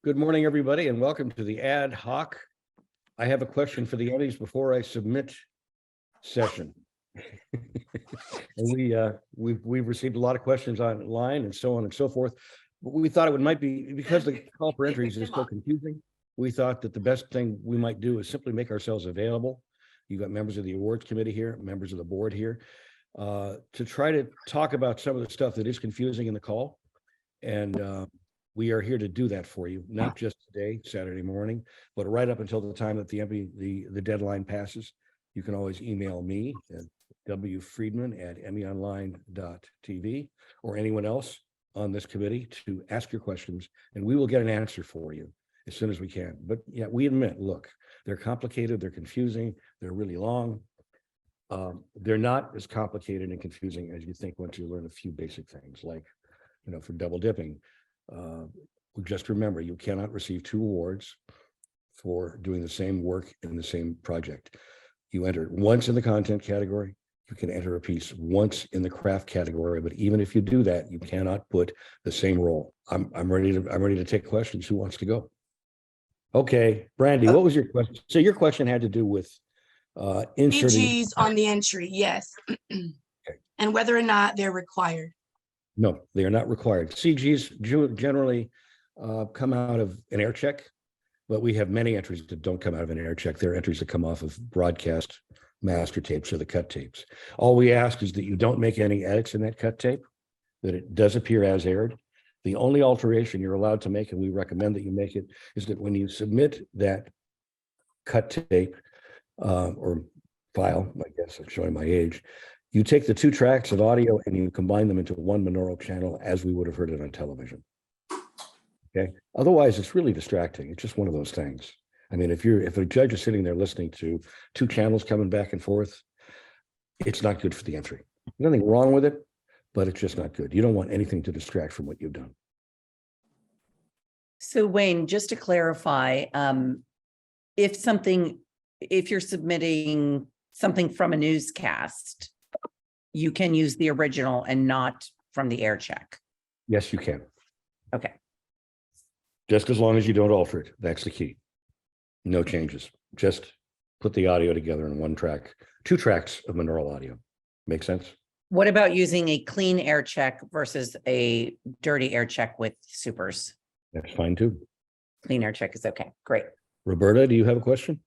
Good morning, everybody, and welcome to the ad hoc. I have a question for the Emmys before I submit session. And we've received a lot of questions online and so on and so forth. But we thought it might be because the call for entries is so confusing. We thought that the best thing we might do is simply make ourselves available. You've got members of the awards committee here, members of the board here, to try to talk about some of the stuff that is confusing in the call. And we are here to do that for you, not just today, Saturday morning, but right up until the time that the deadline passes. You can always email me at wfreedman@emmyonline.tv or anyone else on this committee to ask your questions, and we will get an answer for you as soon as we can. But yeah, we admit, look, they're complicated, they're confusing, they're really long. They're not as complicated and confusing as you think once you learn a few basic things, like, for double dipping. Just remember, you cannot receive two awards for doing the same work in the same project. You enter once in the content category. You can enter a piece once in the craft category, but even if you do that, you cannot put the same role. I'm ready to take questions. Who wants to go? Okay, Brandy, what was your question? So your question had to do with inserting CGs on the entry, yes. Okay. And whether or not they're required. No, they are not required. CGs generally come out of an air check, but we have many entries that don't come out of an air check. They're entries that come off of broadcast master tapes or the cut tapes. All we ask is that you don't make any edits in that cut tape, that it does appear as aired. The only alteration you're allowed to make, and we recommend that you make it, is that when you submit that cut tape or file, I guess I'm showing my age, you take the two tracks of audio and you combine them into one monaural channel as we would have heard it on television. Okay. Otherwise, it's really distracting. It's just one of those things. I mean, if a judge is sitting there listening to two channels coming back and forth, it's not good for the entry. There's nothing wrong with it, but it's just not good. You don't want anything to distract from what you've done. So Wayne, just to clarify, if you're submitting something from a newscast, you can use the original and not from the air check. Yes, you can. Okay. Just as long as you don't alter it. That's the key. No changes. Just put the audio together in one track, two tracks of monaural audio. Make sense? What about using a clean air check versus a dirty air check with supers? That's fine too. Clean air check is okay. Great. Roberta, do you have a question?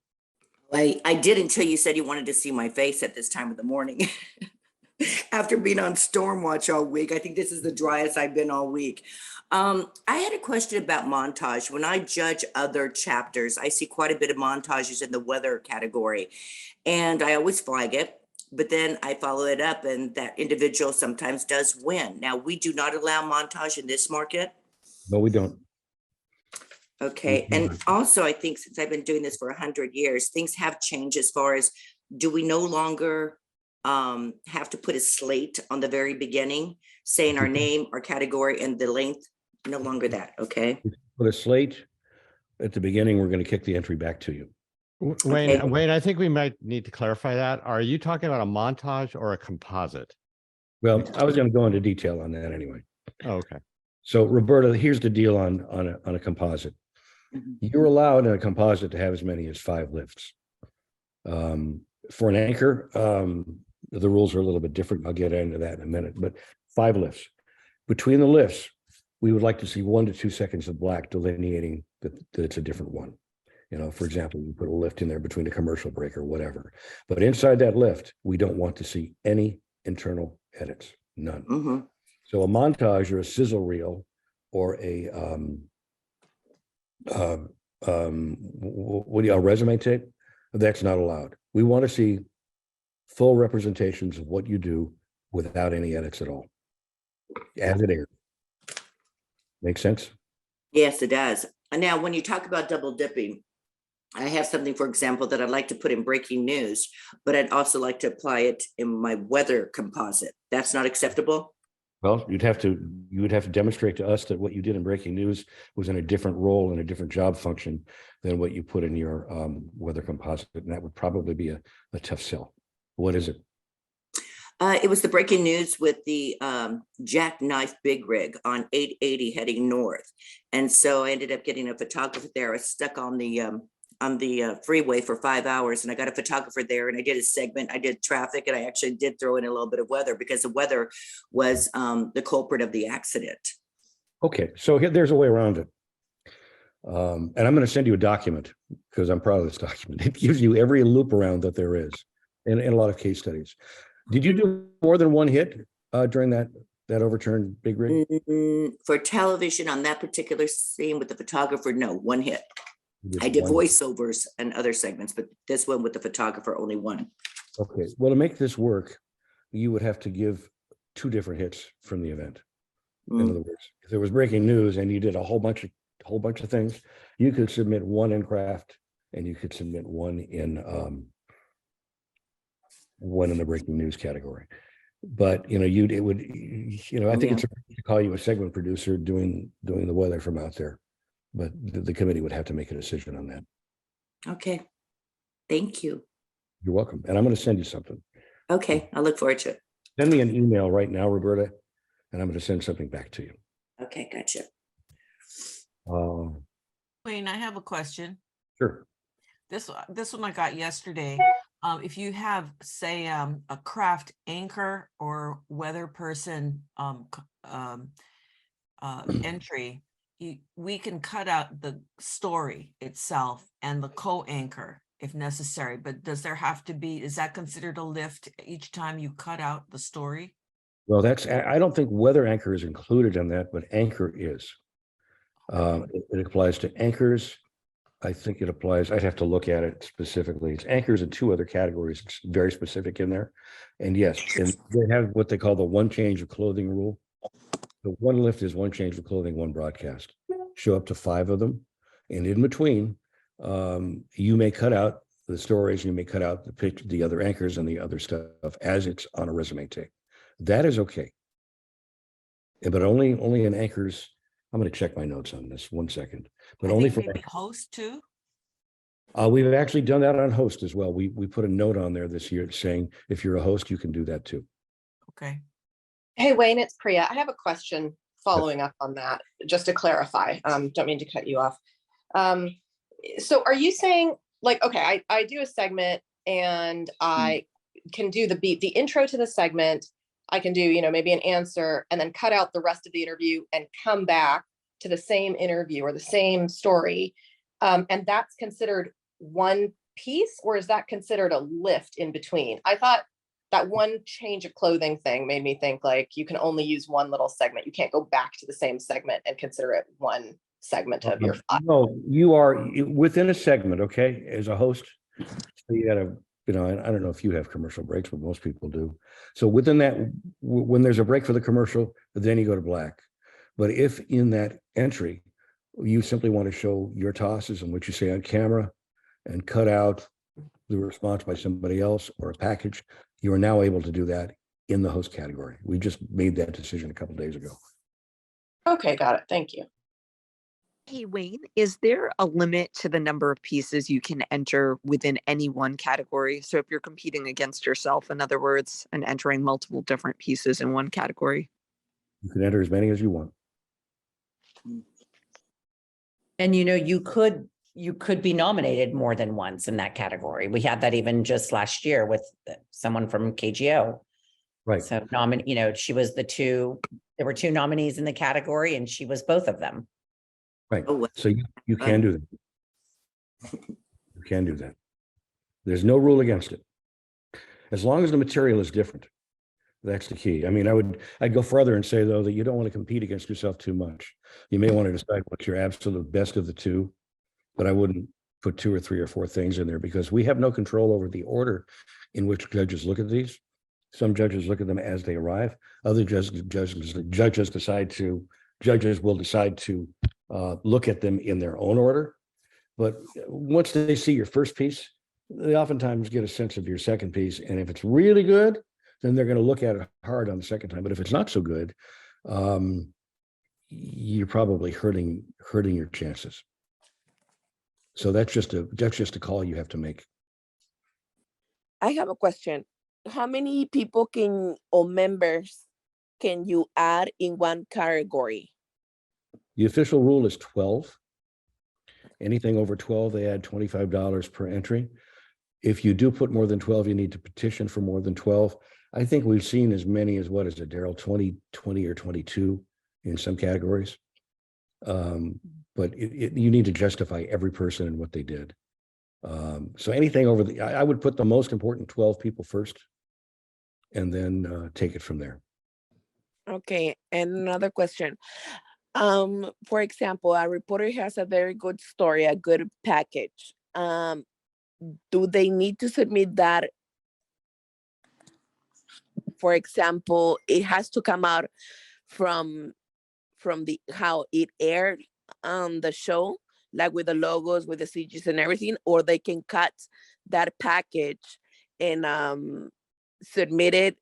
I did until you said you wanted to see my face at this time of the morning. After being on storm watch all week, I think this is the driest I've been all week. I had a question about montage. When I judge other chapters, I see quite a bit of montages in the weather category, and I always flag it, but then I follow it up and that individual sometimes does win. Now, we do not allow montage in this market. No, we don't. Okay. And also, I think since I've been doing this for 100 years, things have changed as far as, do we no longer have to put a slate on the very beginning saying our name, our category, and the length? No longer that. Okay. Put a slate at the beginning. We're going to kick the entry back to you. Wayne, Okay. Wayne, I think we might need to clarify that. Are you talking about a montage or a composite? Well, I was going to go into detail on that anyway. Oh, okay. So Roberta, here's the deal on a composite. Mhm. You're allowed in a composite to have as many as 5 lifts. For an anchor, the rules are a little bit different. I'll get into that in a minute, but 5 lifts. Between the lifts, we would like to see 1 to 2 seconds of black delineating that it's a different one. For example, you put a lift in there between a commercial break or whatever. But inside that lift, we don't want to see any internal edits, none. Mm-hmm. So a montage or a sizzle reel or a resume tape, that's not allowed. We want to see full representations of what you do without any edits at all, as it airs. Make sense? Yes, it does. And now when you talk about double dipping, I have something, for example, that I'd like to put in breaking news, but I'd also like to apply it in my weather composite. That's not acceptable? Well, you would have to demonstrate to us that what you did in breaking news was in a different role and a different job function than what you put in your weather composite. And that would probably be a tough sell. What is it? It was the breaking news with the jackknife big rig on 880 heading north. And so I ended up getting a photographer there. I was stuck on the freeway for 5 hours, and I got a photographer there, and I did a segment. I did traffic, and I actually did throw in a little bit of weather because the weather was the culprit of the accident. Okay, so there's a way around it. And I'm going to send you a document because I'm proud of this document. It gives you every loop around that there is in a lot of case studies. Did you do more than one hit during that overturned big rig? For television on that particular scene with the photographer, no, one hit. You I did one. voiceovers and other segments, but this one with the photographer, only one. Okay, well, to make this work, you would have to give 2 different hits from the event. In other words, if there was breaking news and you did a whole bunch of things, you could submit one in craft and you could submit one in the breaking news category. But I think it's to call you a segment producer doing the weather from out there. But the committee would have to make a decision on that. Okay, thank you. You're welcome. And I'm going to send you something. Okay, I look forward to it. Send me an email right now, Roberta, and I'm going to send something back to you. Okay, gotcha. Wayne, I have a question. Sure. This one I got yesterday. If you have, say, a craft anchor or weather person entry, we can cut out the story itself and the co-anchor if necessary. But does there have to be? Is that considered a lift each time you cut out the story? Well, I don't think weather anchor is included in that, but anchor is. It applies to anchors. I think it applies. I'd have to look at it specifically. It's anchors in 2 other categories. It's very specific in there. And yes, and they have what they call the 1 change of clothing rule. The 1 lift is 1 change of clothing, 1 broadcast. Show up to 5 of them. And in between, you may cut out the stories, you may cut out the other anchors and the other stuff as it's on a resume tape. That is okay. But only in anchors. I'm going to check my notes on this 1 second. But only for maybe host too. We've actually done that on host as well. We put a note on there this year saying if you're a host, you can do that too. Okay. Hey, Wayne, it's Priya. I have a question following up on that, just to clarify. Don't mean to cut you off. So are you saying, like, okay, I do a segment and I can do the intro to the segment. I can do, maybe an answer and then cut out the rest of the interview and come back to the same interview or the same story. And that's considered one piece, or is that considered a lift in between? I thought that 1 change of clothing thing made me think like you can only use 1 little segment. You can't go back to the same segment and consider it 1 segment of your file. No, you are within a segment, okay, as a host. So you got to, I don't know if you have commercial breaks, but most people do. So within that, when there's a break for the commercial, then you go to black. But if in that entry, you simply want to show your tosses and what you say on camera and cut out the response by somebody else or a package, you are now able to do that in the host category. We just made that decision a couple of days ago. Okay, got it. Thank you. Hey, Wayne, is there a limit to the number of pieces you can enter within any one category? So if you're competing against yourself, in other words, and entering multiple different pieces in one category? You can enter as many as you want. And you could be nominated more than once in that category. We had that even just last year with someone from KGO. Right. So she was there were 2 nominees in the category and she was both of them. Right. Oh, So you can do that. You can do that. There's no rule against it. As long as the material is different. That's the key. I mean, I'd go further and say, though, that you don't want to compete against yourself too much. You may want to decide what's your absolute best of the 2, but I wouldn't put 2 or 3 or 4 things in there because we have no control over the order in which judges look at these. Some judges look at them as they arrive. Other judges will decide to look at them in their own order. But once they see your first piece, they oftentimes get a sense of your second piece. And if it's really good, then they're going to look at it hard on the second time. But if it's not so good, you're probably hurting your chances. So that's just a call you have to make. I have a question. how many people or members can you add in one category? The official rule is 12. Anything over 12, they add $25 per entry. If you do put more than 12, you need to petition for more than 12. I think we've seen as many as, what is it, Daryl, 20 or 22 in some categories. But you need to justify every person and what they did. So anything over I would put the most important 12 people first and then take it from there. Okay, and another question. For example, a reporter has a very good story, a good package. Do they need to submit that? For example, it has to come out from the how it aired on the show, like with the logos, with the CGs and everything, or they can cut that package and submit it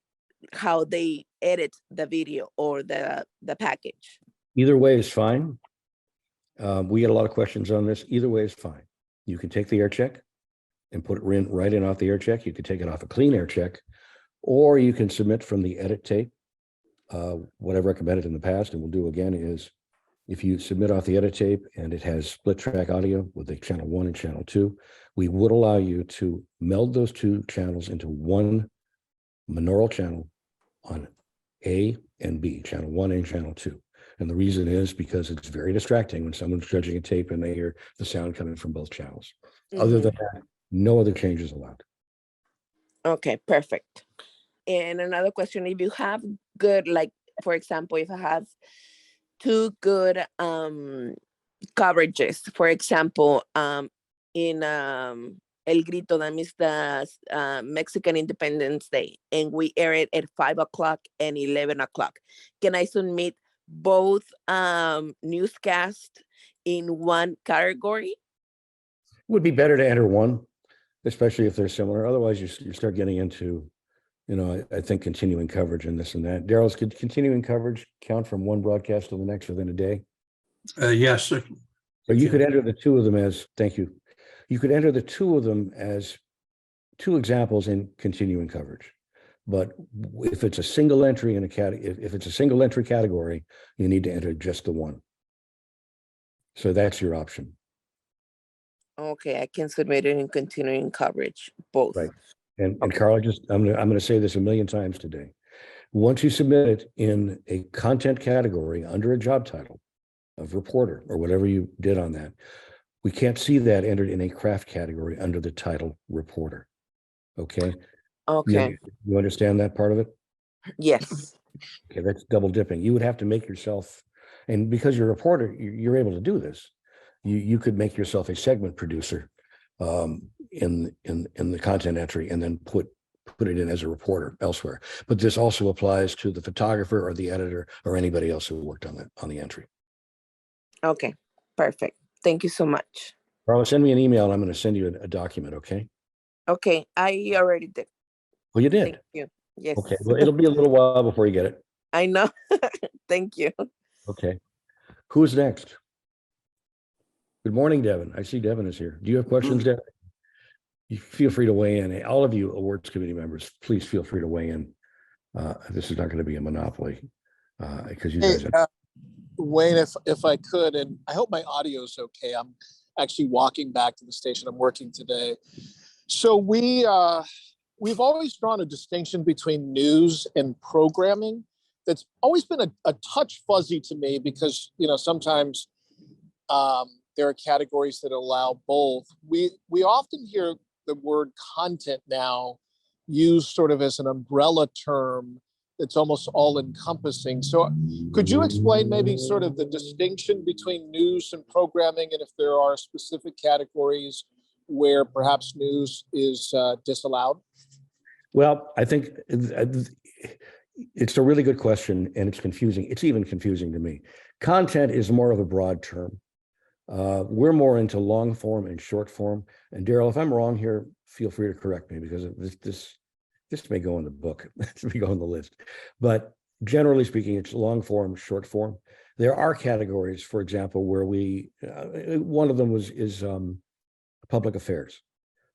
how they edit the video or the package. Either way is fine. We get a lot of questions on this. Either way is fine. You can take the air check and put it right in off the air check. You could take it off a clean air check, or you can submit from the edit tape. What I've recommended in the past and will do again is if you submit off the edit tape and it has split track audio with the channel 1 and channel 2, we would allow you to meld those two channels into one monaural channel on A and B, channel 1 and channel 2. And the reason is because it's very distracting when someone's judging a tape and they hear the sound coming from both channels. Other than that, no other changes allowed. Okay, perfect. And another question, if you have good, like, for example, if I have two good coverages, for example, in El Grito, that means the Mexican Independence Day, and we air it at 5 o'clock and 11 o'clock. Can I submit both newscasts in one category? It would be better to enter one, especially if they're similar. Otherwise, you start getting into, I think continuing coverage and this and that. Daryl's, could continuing coverage count from one broadcast to the next within a day? Yes. So you could enter the two of them as, thank you. You could enter the two of them as two examples in continuing coverage. But if it's a single entry in a category, if it's a single entry category, you need to enter just the one. So that's your option. Okay, I can submit it in continuing coverage, both. Right. And Carla, I'm going to say this a million times today. Once you submit it in a content category under a job title of reporter or whatever you did on that, we can't see that entered in a craft category under the title reporter. Okay. Okay. You understand that part of it? Yes. Okay, that's double dipping. You would have to make yourself, and because you're a reporter, you're able to do this. You could make yourself a segment producer in the content entry and then put it in as a reporter elsewhere. But this also applies to the photographer or the editor or anybody else who worked on the entry. Okay, perfect. Thank you so much. Carla, send me an email and I'm going to send you a document, okay? Okay, I already did. Well, you did. Thank you. Yes. Okay, well, it'll be a little while before you get it. I know. Thank you. Okay. Who's next? Good morning, Devin. I see Devin is here. Do you have questions, Devin? You feel free to weigh in. All of you awards committee members, please feel free to weigh in. This is not going to be a monopoly because you guys are. Wayne, if I could, and I hope my audio is okay. I'm actually walking back to the station. I'm working today. So we've always drawn a distinction between news and programming. That's always been a touch fuzzy to me because, sometimes there are categories that allow both. We often hear the word content now used sort of as an umbrella term that's almost all encompassing. So could you explain maybe sort of the distinction between news and programming, and if there are specific categories where perhaps news is disallowed? Well, I think it's a really good question and it's confusing. It's even confusing to me. Content is more of a broad term. We're more into long form and short form. And Daryl, if I'm wrong here, feel free to correct me because this may go in the book, this may go on the list. But generally speaking, it's long form, short form. There are categories, for example, where one of them is public affairs.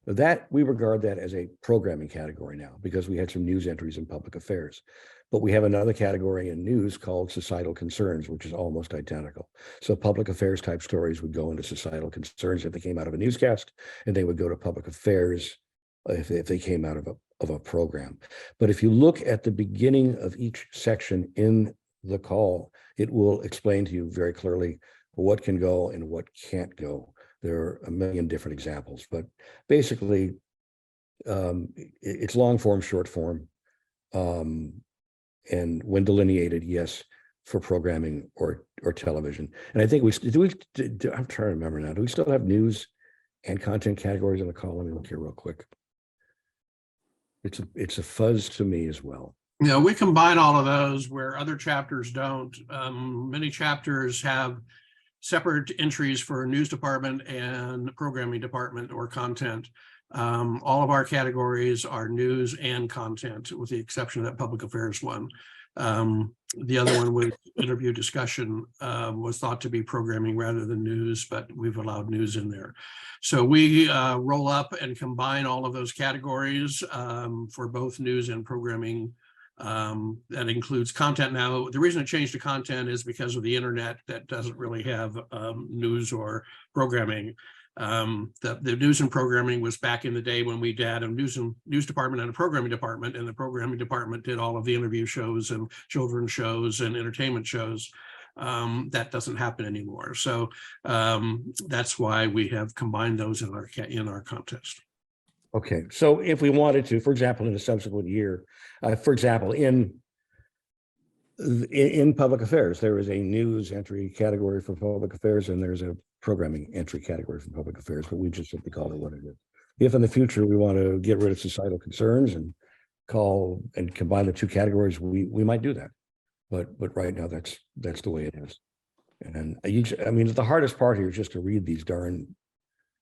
That we regard that as a programming category now because we had some news entries in public affairs. But we have another category in news called societal concerns, which is almost identical. So public affairs type stories would go into societal concerns if they came out of a newscast, and they would go to public affairs if they came out of a program. But if you look at the beginning of each section in the call, it will explain to you very clearly what can go and what can't go. There are a million different examples, but basically it's long form, short form. And when delineated, yes, for programming or television. And I think I'm trying to remember now, do we still have news and content categories in the call? Let me look here real quick. It's a fuzz to me as well. Yeah, we combine all of those where other chapters don't. Many chapters have separate entries for news department and programming department or content. All of our categories are news and content, with the exception of that public affairs one. The other one was interview discussion, was thought to be programming rather than news, but we've allowed news in there. So we roll up and combine all of those categories for both news and programming. That includes content. Now, the reason it changed to content is because of the internet that doesn't really have news or programming. The news and programming was back in the day when we had a news department and a programming department, and the programming department did all of the interview shows and children's shows and entertainment shows. That doesn't happen anymore. So that's why we have combined those in our contest. Okay, so if we wanted to, for example, in a subsequent year, for example, in public affairs, there is a news entry category for public affairs, and there's a programming entry category for public affairs, but we just simply call it what it is. If in the future we want to get rid of societal concerns and call and combine the two categories, we might do that. But right now that's the way it is. And I mean, the hardest part here is just to read these darn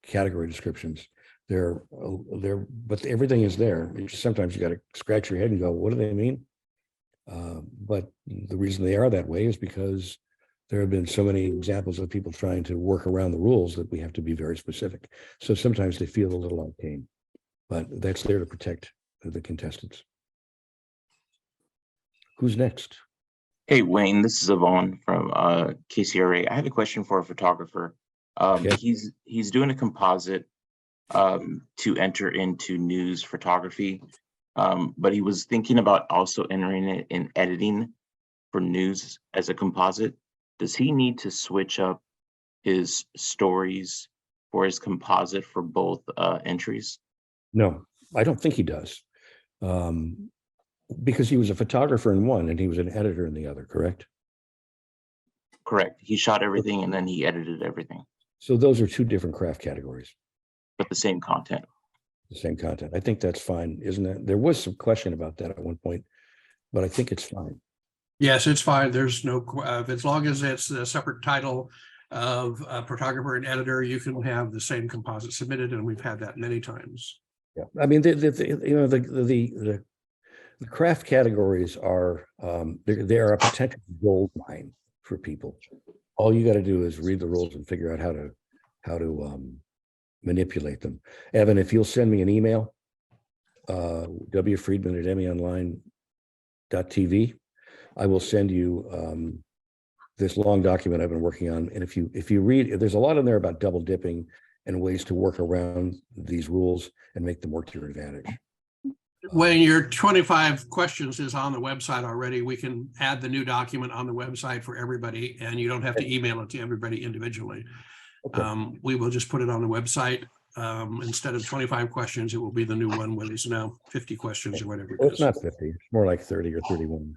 category descriptions. But everything is there. Sometimes you got to scratch your head and go, what do they mean? But the reason they are that way is because there have been so many examples of people trying to work around the rules that we have to be very specific. So sometimes they feel a little arcane, but that's there to protect the contestants. Who's next? Hey, Wayne, this is Yvonne from KCRA. I have a question for a photographer. Okay. He's doing a composite to enter into news photography, but he was thinking about also entering it in editing for news as a composite. Does he need to switch up his stories for his composite for both entries? No, I don't think he does. Because he was a photographer in one and he was an editor in the other, correct? Correct. He shot everything and then he edited everything. So those are two different craft categories. But the same content. The same content. I think that's fine, isn't it? There was some question about that at one point, but I think it's fine. Yes, it's fine. There's no, as long as it's a separate title of photographer and editor, you can have the same composite submitted, and we've had that many times. Yeah, I mean, the craft categories are they are a potential gold mine for people. All you got to do is read the rules and figure out how to manipulate them. Evan, if you'll send me an email, wfreedman@emmyonline.tv, I will send you this long document I've been working on. And if you read, there's a lot in there about double dipping and ways to work around these rules and make them work to your advantage. When your 25 questions is on the website already, we can add the new document on the website for everybody, and you don't have to email it to everybody individually. Okay. We will just put it on the website. Instead of 25 questions, it will be the new one where there's now 50 questions or whatever. Well, it's not 50, it's more like 30 or 31.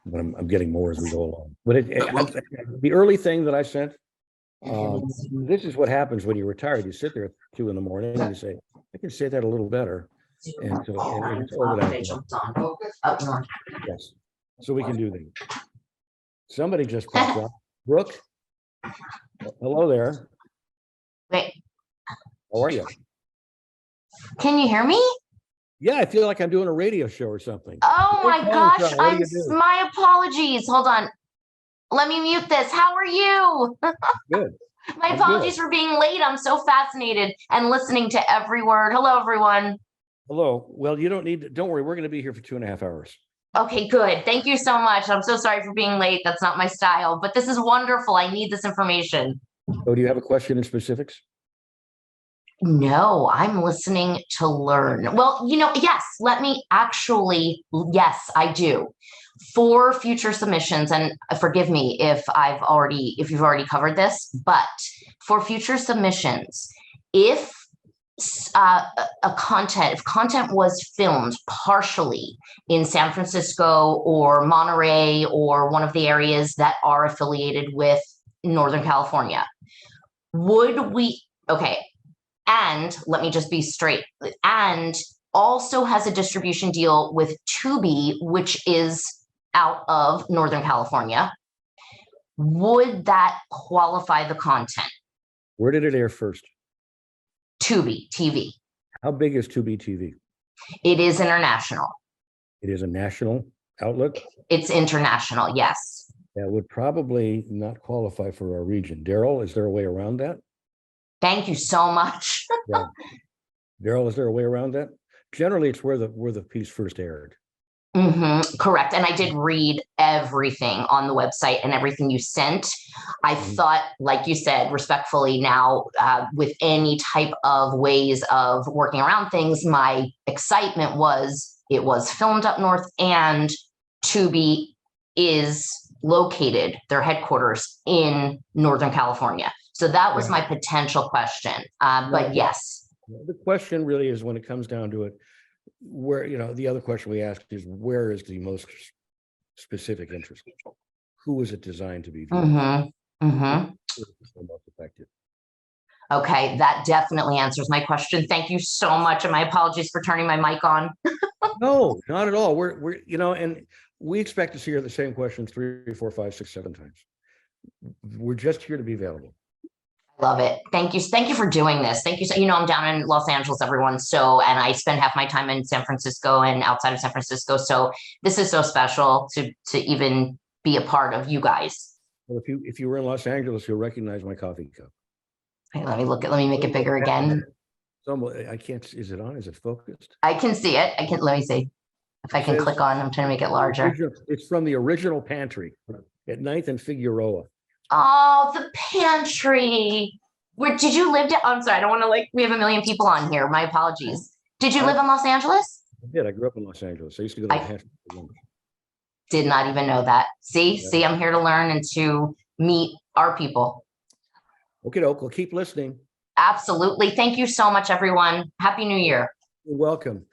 But I'm getting more as we go along. But the early thing that I sent, this is what happens when you're retired. You sit there at 2 in the morning and you say, I can say that a little better. And so it's organized. Yes. So we can do that. Somebody just popped up. Brooke, hello there. Wait, How are you? can you hear me? Yeah, I feel like I'm doing a radio show or something. Oh my Hey, gosh, Monica, what do you do? my apologies. Hold on. Let me mute this. How are you? Good. My I'm apologies good. for being late. I'm so fascinated and listening to every word. Hello, everyone. Hello. Well, you don't need to, don't worry. We're going to be here for 2.5 hours. Okay, good. Thank you so much. I'm so sorry for being late. That's not my style, but this is wonderful. I need this information. So do you have a question in specifics? No, I'm listening to learn. Well, yes, yes, I do. For future submissions, and forgive me if you've already covered this, but for future submissions, if if content was filmed partially in San Francisco or Monterey or one of the areas that are affiliated with Northern California, okay, and let me just be straight, and also has a distribution deal with Tubi, which is out of Northern California, would that qualify the content? Where did it air first? Tubi TV. How big is Tubi TV? It is international. It is a national outlet. It's international, yes. That would probably not qualify for our region. Daryl, is there a way around that? Thank you so much. Yeah. Daryl, is there a way around that? Generally, it's where the piece first aired. Correct. And I did read everything on the website and everything you sent. I thought, like you said, respectfully now, with any type of ways of working around things, my excitement was it was filmed up north and Tubi is located, their headquarters in Northern California. So that was my potential question. But yes. The question really is, when it comes down to it, where, the other question we asked is, where is the most specific interest? Who is it designed to be viewed? Most effective. Okay, that definitely answers my question. Thank you so much. And my apologies for turning my mic on. No, not at all. We're and we expect to see her the same questions 3, 4, 5, 6, 7 times. We're just here to be available. Love it. Thank you. Thank you for doing this. Thank you. So, I'm down in Los Angeles, everyone. So, and I spend half my time in San Francisco and outside of San Francisco. So this is so special to even be a part of you guys. Well, if you were in Los Angeles, you'll recognize my coffee cup. Okay, let me make it bigger again. I can't, is it on? Is it focused? I can see it. Let me see if I can click on. I'm trying to make it larger. It's from the original pantry at 9th and Figueroa. Oh, the pantry. Where did you live? I'm sorry. I don't want to we have a million people on here. My apologies. Did you live in Los Angeles? I did. I grew up in Los Angeles. I used to go to the pantry for lunch. Did not even know that. See, I'm here to learn and to meet our people. Okay, we'll keep listening. Absolutely. Thank you so much, everyone. Happy New Year. You're welcome.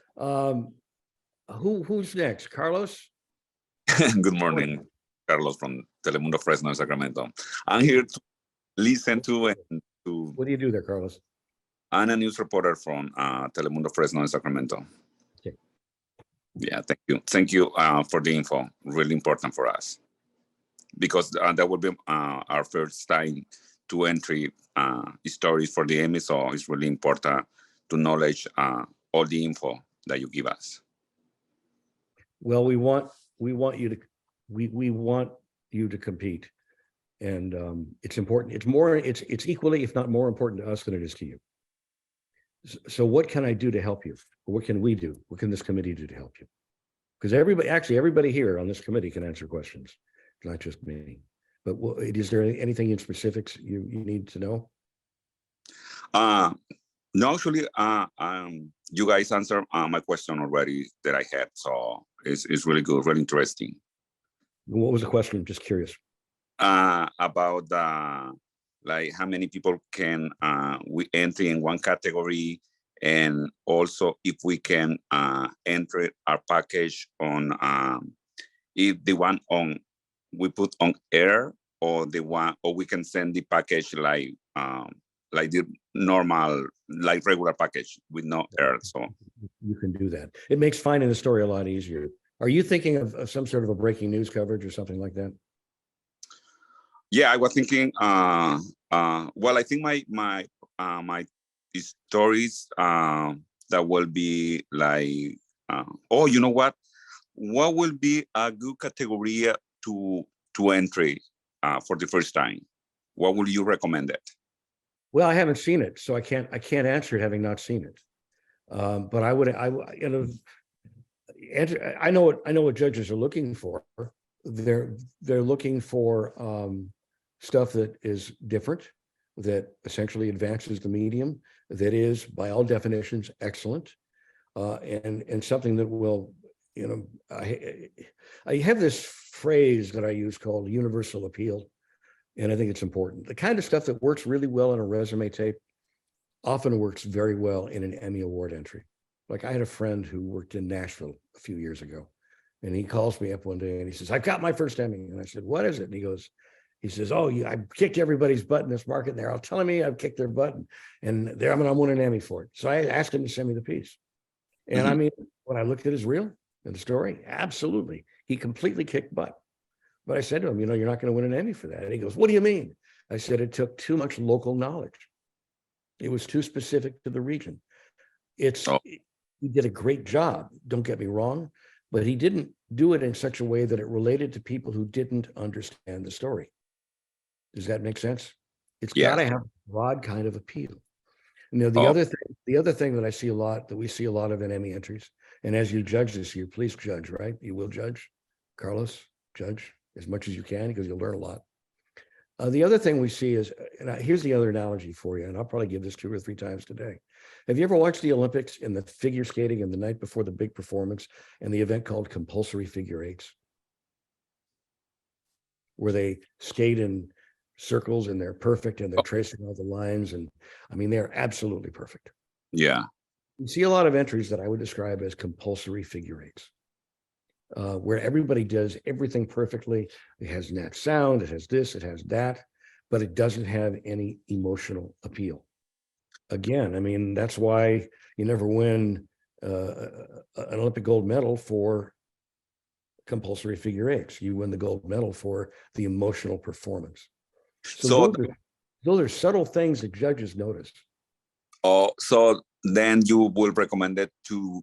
Who's next? Carlos? Good morning. Carlos from Telemundo Fresno, Sacramento. I'm here to listen to and to. What do you do there, Carlos? I'm a news reporter from Telemundo Fresno in Sacramento. Okay. Yeah, thank you. Thank you for the info. Really important for us, because that will be our first time to entry stories for the Emmy. So it's really important to knowledge all the info that you give us. Well, we want you to compete, and it's important. It's equally, if not more important to us than it is to you. So what can I do to help you? What can we do? What can this committee do to help you? Because everybody here on this committee can answer questions, not just me. But is there anything in specifics you need to know? No, actually, you guys answered my question already that I had. So it's really good, really interesting. What was the question? I'm just curious. About like how many people can we enter in one category, and also if we can enter our package on if the one on we put on air, or the one, or we can send the package like the normal, like regular package with no air. So you can do that. It makes finding the story a lot easier. Are you thinking of some sort of a breaking news coverage or something like that? Yeah, I was thinking. Well, I think my stories that will be like. Oh, you know what? What will be a good category to entry for the first time? what would you recommend it? Well, I haven't seen it, so I can't answer it having not seen it. But I would, you know, I know what judges are looking for. They're looking for stuff that is different, that essentially advances the medium, that is by all definitions excellent, and something that will, you know, I have this phrase that I use called universal appeal, and I think it's important. The kind of stuff that works really well in a resume tape often works very well in an Emmy Award entry. Like I had a friend who worked in Nashville a few years ago, and he calls me up one day and he says, "I've got my first Emmy." And I said, "What is it?" And he says, "Oh, I kicked everybody's butt in this market. And they're all telling me I've kicked their butt, and I'm going to win an Emmy for it." So I asked him to send me the piece. And I mean, when I looked at his reel and the story, absolutely, he completely kicked butt. But I said to him, "You know, you're not going to win an Emmy for that." And he goes, "What do you mean?" I said, "It took too much local knowledge. It was too specific to the region. He did a great job, don't get me wrong, but he didn't do it in such a way that it related to people who didn't understand the story." Does that make sense? It's got to have a broad kind of appeal. You know, the other thing that I see a lot, that we see a lot of in Emmy entries, and as you judge this year, please judge, right? You will judge, Carlos, judge as much as you can, because you'll learn a lot. The other thing we see is, and here's the other analogy for you, and I'll probably give this 2 or 3 times today. Have you ever watched the Olympics and the figure skating and the night before the big performance and the event called compulsory figure eights, where they skate in circles and they're perfect and they're tracing all the lines, and I mean, they're absolutely perfect. Yeah. You see a lot of entries that I would describe as compulsory figure eights, where everybody does everything perfectly. It has nat sound, it has this, it has that, but it doesn't have any emotional appeal. Again, I mean, that's why you never win an Olympic gold medal for compulsory figure eights. You win the gold medal for the emotional performance. So those are subtle things that judges notice. Oh, so then you will recommend it to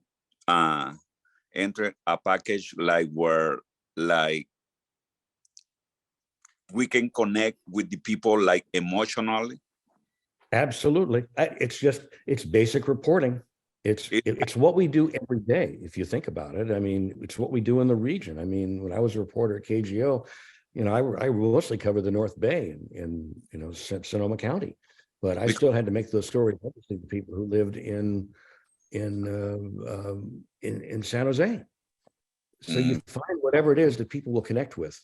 enter a package like where like we can connect with the people like emotionally. Absolutely. It's basic reporting. It's what we do every day. If you think about it, I mean, it's what we do in the region. I mean, when I was a reporter at KGO, you know, I mostly covered the North Bay and you know, Sonoma County, but I still had to make those stories interesting to people who lived in San Jose. So you find whatever it is that people will connect with.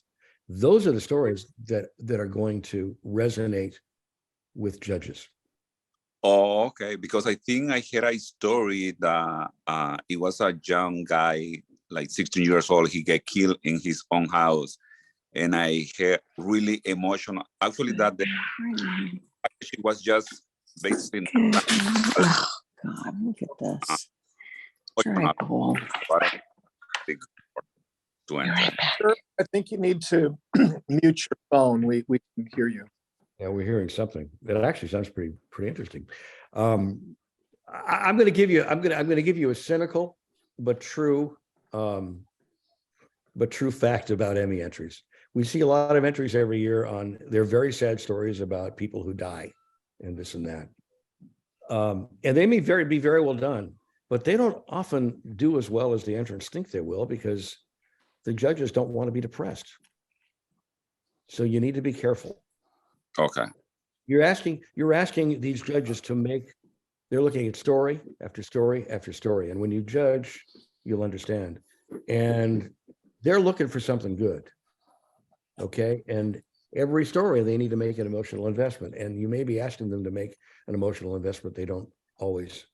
Those are the stories that are going to resonate with judges. Oh, okay. Because I think I heard a story that it was a young guy, like 16 years old. He got killed in his own house. And I heard really emotional. Actually, that day, she was just basically. Oh, God, look at this. Terrible. I think you need to mute your phone. We can hear you. Yeah, we're hearing something that actually sounds pretty interesting. I'm going to give you a cynical but true fact about Emmy entries. We see a lot of entries every year on they're very sad stories about people who die and this and that. And they may be very well done, but they don't often do as well as the entrants think they will, because the judges don't want to be depressed. So you need to be careful. Okay. You're asking these judges to make, they're looking at story after story after story. And when you judge, you'll understand. And they're looking for something good. Okay. And every story, they need to make an emotional investment. And you may be asking them to make an emotional investment they don't always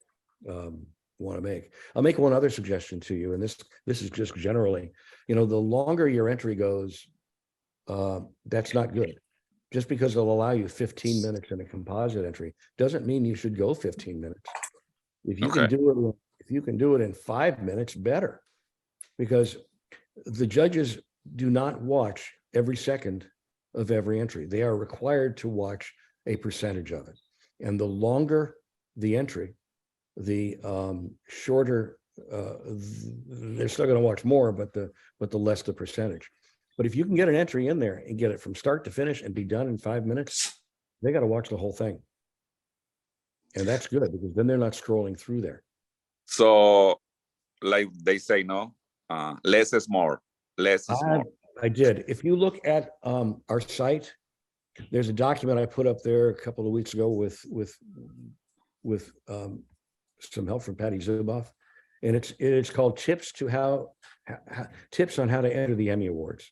want to make. I'll make one other suggestion to you. And this is just generally, you know, the longer your entry goes, that's not good. Just because they'll allow you 15 minutes in a composite entry doesn't mean you should go 15 minutes. If you can do it in 5 minutes, better. Because the judges do not watch every second of every entry. They are required to watch a percentage of it. And the longer the entry, the shorter, they're still going to watch more, but the less the percentage. But if you can get an entry in there and get it from start to finish and be done in 5 minutes, They got to watch the whole thing. And that's good because then they're not scrolling through there. So, like they say, no, less is more. Less is more. I did. If you look at our site, there's a document I put up there a couple of weeks ago with some help from Patty Zuboff, and it's called Tips on how to enter the Emmy Awards.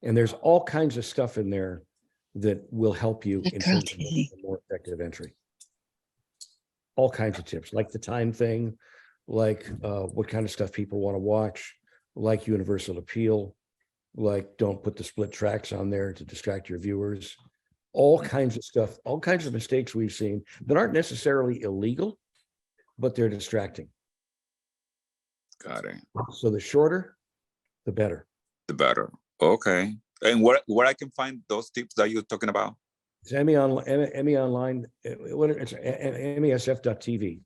And there's all kinds of stuff in there that will help you in terms of a more effective entry. All kinds of tips, like the time thing, like what kind of stuff people want to watch, like universal appeal, like don't put the split tracks on there to distract your viewers. All kinds of stuff, all kinds of mistakes we've seen that aren't necessarily illegal, but they're distracting. Got it. So the shorter, the better. The better. Okay. And where I can find those tips that you're talking about? It's Emmy online. It's MESF.tv.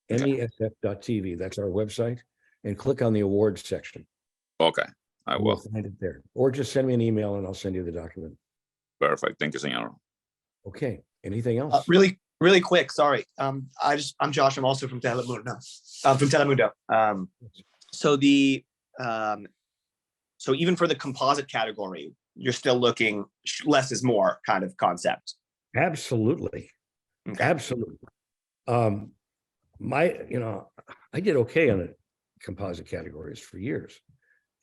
MESF.tv. That's our website. And click on the awards section. Okay, I will. Find it there. Or just send me an email and I'll send you the document. Perfect. Thank you, senor. Okay. Anything else? Really quick. Sorry. I'm Josh. I'm also from Telemundo. I'm from Telemundo. So even for the composite category, you're still looking less is more kind of concept. Absolutely. Okay. Absolutely. I did okay on the composite categories for years.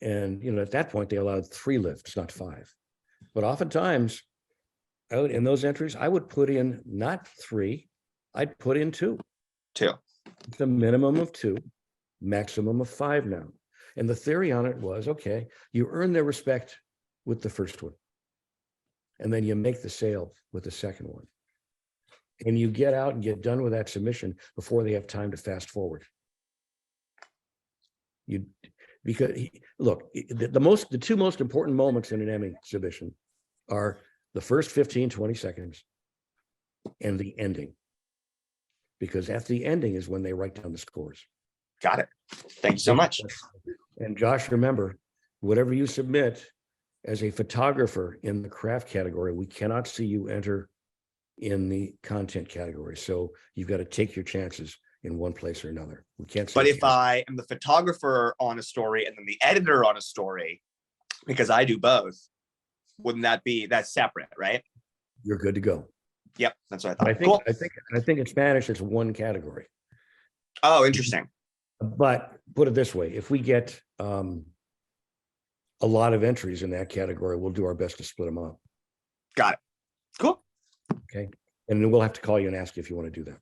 And, at that point they allowed 3 lifts, not 5. But oftentimes in those entries, I would put in not 3, I'd put in 2. It's a minimum of 2, maximum of 5 now. And the theory on it was, okay, you earn their respect with the first one. And then you make the sale with the second one. And you get out and get done with that submission before they have time to fast forward. Because look, the 2 most important moments in an Emmy submission are the first 15, 20 seconds and the ending. Because at the ending is when they write down the scores. Got it. Thank you so much. And Josh, remember, whatever you submit as a photographer in the craft category, we cannot see you enter in the content category. So you've got to take your chances in one place or another. We can't see. But if I am the photographer on a story and then the editor on a story, because I do both, wouldn't that's separate, right? You're good to go. Yep, that's what I thought. I think in Spanish it's one category. Oh, interesting. But put it this way, if we get a lot of entries in that category, we'll do our best to split them up. Got it. Cool. Okay. And then we'll have to call you and ask you if you want to do that.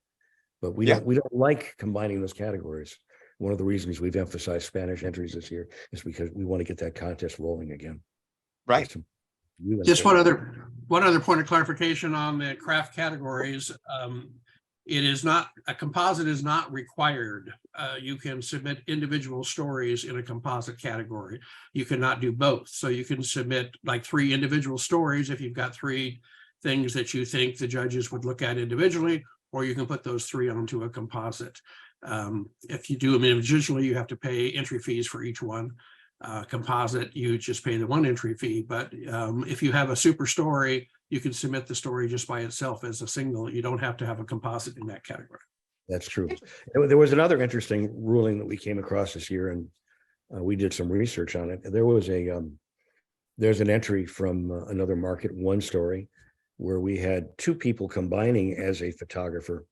But we don't like combining those categories. One of the reasons we've emphasized Spanish entries this year is because we want to get that contest rolling again. Right. Just one other point of clarification on the craft categories. It is not, a composite is not required. You can submit individual stories in a composite category. You cannot do both. So you can submit like 3 individual stories if you've got 3 things that you think the judges would look at individually, or you can put those 3 onto a composite. If you do them individually, you have to pay entry fees for each one. Composite, you just pay the 1 entry fee. But if you have a super story, you can submit the story just by itself as a single. You don't have to have a composite in that category. That's true. There was another interesting ruling that we came across this year, and we did some research on it. There was there's an entry from another market, one story, where we had 2 people combining as a photographer.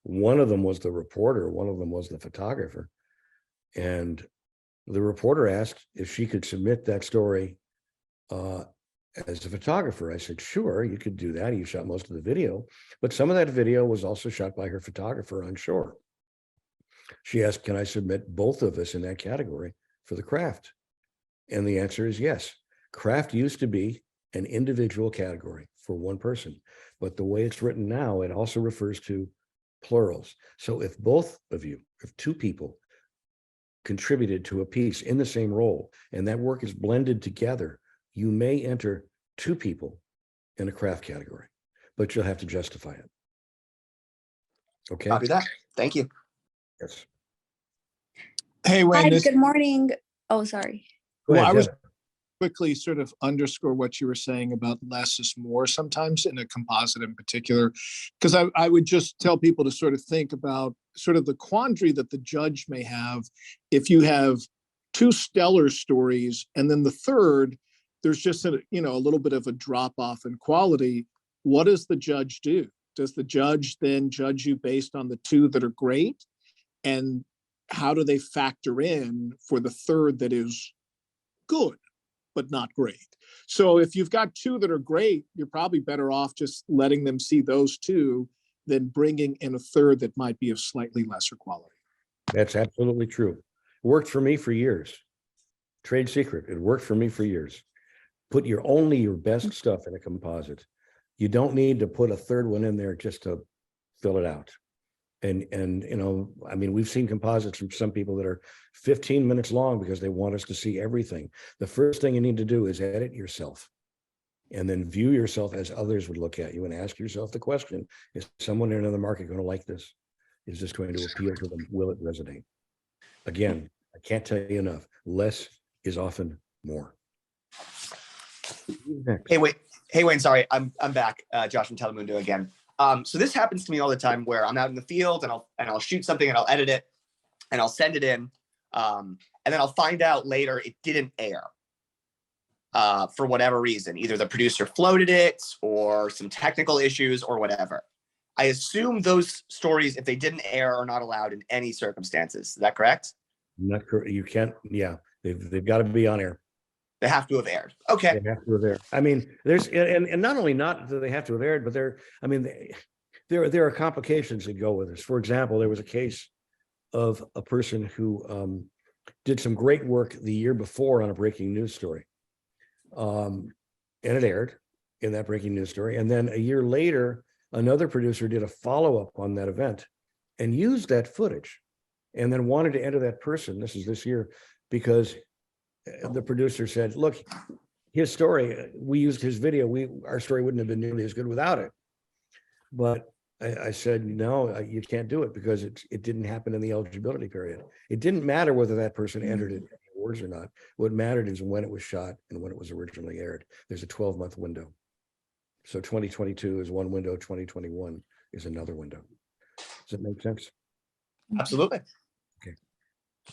One of them was the reporter, one of them was the photographer. And the reporter asked if she could submit that story as a photographer. I said, sure, you could do that. You shot most of the video, but some of that video was also shot by her photographer on shore. She asked, can I submit both of us in that category for the craft? And the answer is yes. Craft used to be an individual category for one person, but the way it's written now, it also refers to plurals. So if both of you, if 2 people contributed to a piece in the same role, and that work is blended together, you may enter 2 people in a craft category, but you'll have to justify it. Okay. Copy that. Thank you. Yes. Hey, Wayne. Hi, good morning. Oh, sorry. Go ahead, Well, quickly sort of underscore what you were saying about less is more sometimes in a composite in particular, because I would just tell people to sort of think about sort of the quandary that the judge may have if you have two stellar stories and then the third, there's just a little bit of a drop off in quality. What does the judge do? Does the judge then judge you based on the two that are great? And how do they factor in for the third that is good, but not great? So if you've got two that are great, you're probably better off just letting them see those two than bringing in a third that might be of slightly lesser quality. That's absolutely true. Worked for me for years. Trade secret. It worked for me for years. Put only your best stuff in a composite. You don't need to put a third one in there just to fill it out. And I mean, we've seen composites from some people that are 15 minutes long because they want us to see everything. The first thing you need to do is edit yourself and then view yourself as others would look at you and ask yourself the question, is someone in another market going to like this? Is this going to appeal to them? Will it resonate? Again, I can't tell you enough. Less is often more. Hey, Wayne, sorry, I'm back. Josh from Telemundo again. So this happens to me all the time where I'm out in the field and I'll shoot something and I'll edit it and I'll send it in. And then I'll find out later it didn't air for whatever reason. Either the producer floated it or some technical issues or whatever. I assume those stories, if they didn't air, are not allowed in any circumstances. Is that correct? Not correct. You can't. Yeah, they've got to be on air. They have to have aired. Okay. They have to have aired. I mean, there's and not only not do they have to have aired, but there are complications that go with this. For example, there was a case of a person who did some great work the year before on a breaking news story, and it aired in that breaking news story. And then a year later, another producer did a follow-up on that event and used that footage, and then wanted to enter that person. This is this year because the producer said, look, his story, we used his video. Our story wouldn't have been nearly as good without it. But I said, no, you can't do it because it didn't happen in the eligibility period. It didn't matter whether that person entered it in awards or not. What mattered is when it was shot and when it was originally aired. There's a 12-month window. So 2022 is one window, 2021 is another window. Does it make sense? Absolutely. Okay.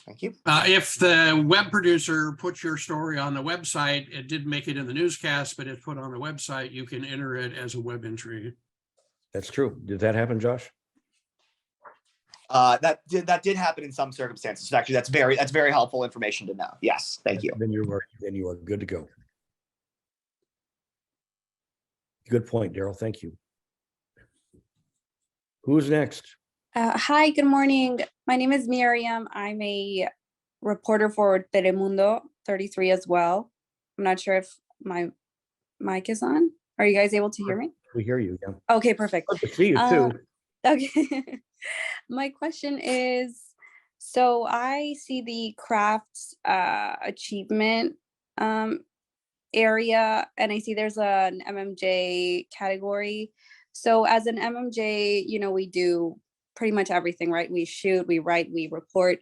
Thank you. If the web producer puts your story on the website, it didn't make it in the newscast, but it's put on the website, you can enter it as a web entry. That's true. Did that happen, Josh? That did happen in some circumstances. Actually, that's very helpful information to know. Yes, thank you. Then you are good to go. Good point, Daryl. Thank you. Who's next? Hi, good morning. My name is Miriam. I'm a reporter for Telemundo 33 as well. I'm not sure if my mic is on. Are you guys able to hear me? We hear you. Yeah. Okay, perfect. Good to see you too. Okay. My question is, so I see the crafts achievement area, and I see there's an MMJ category. So as an MMJ, we do pretty much everything, right? We shoot, we write, we report.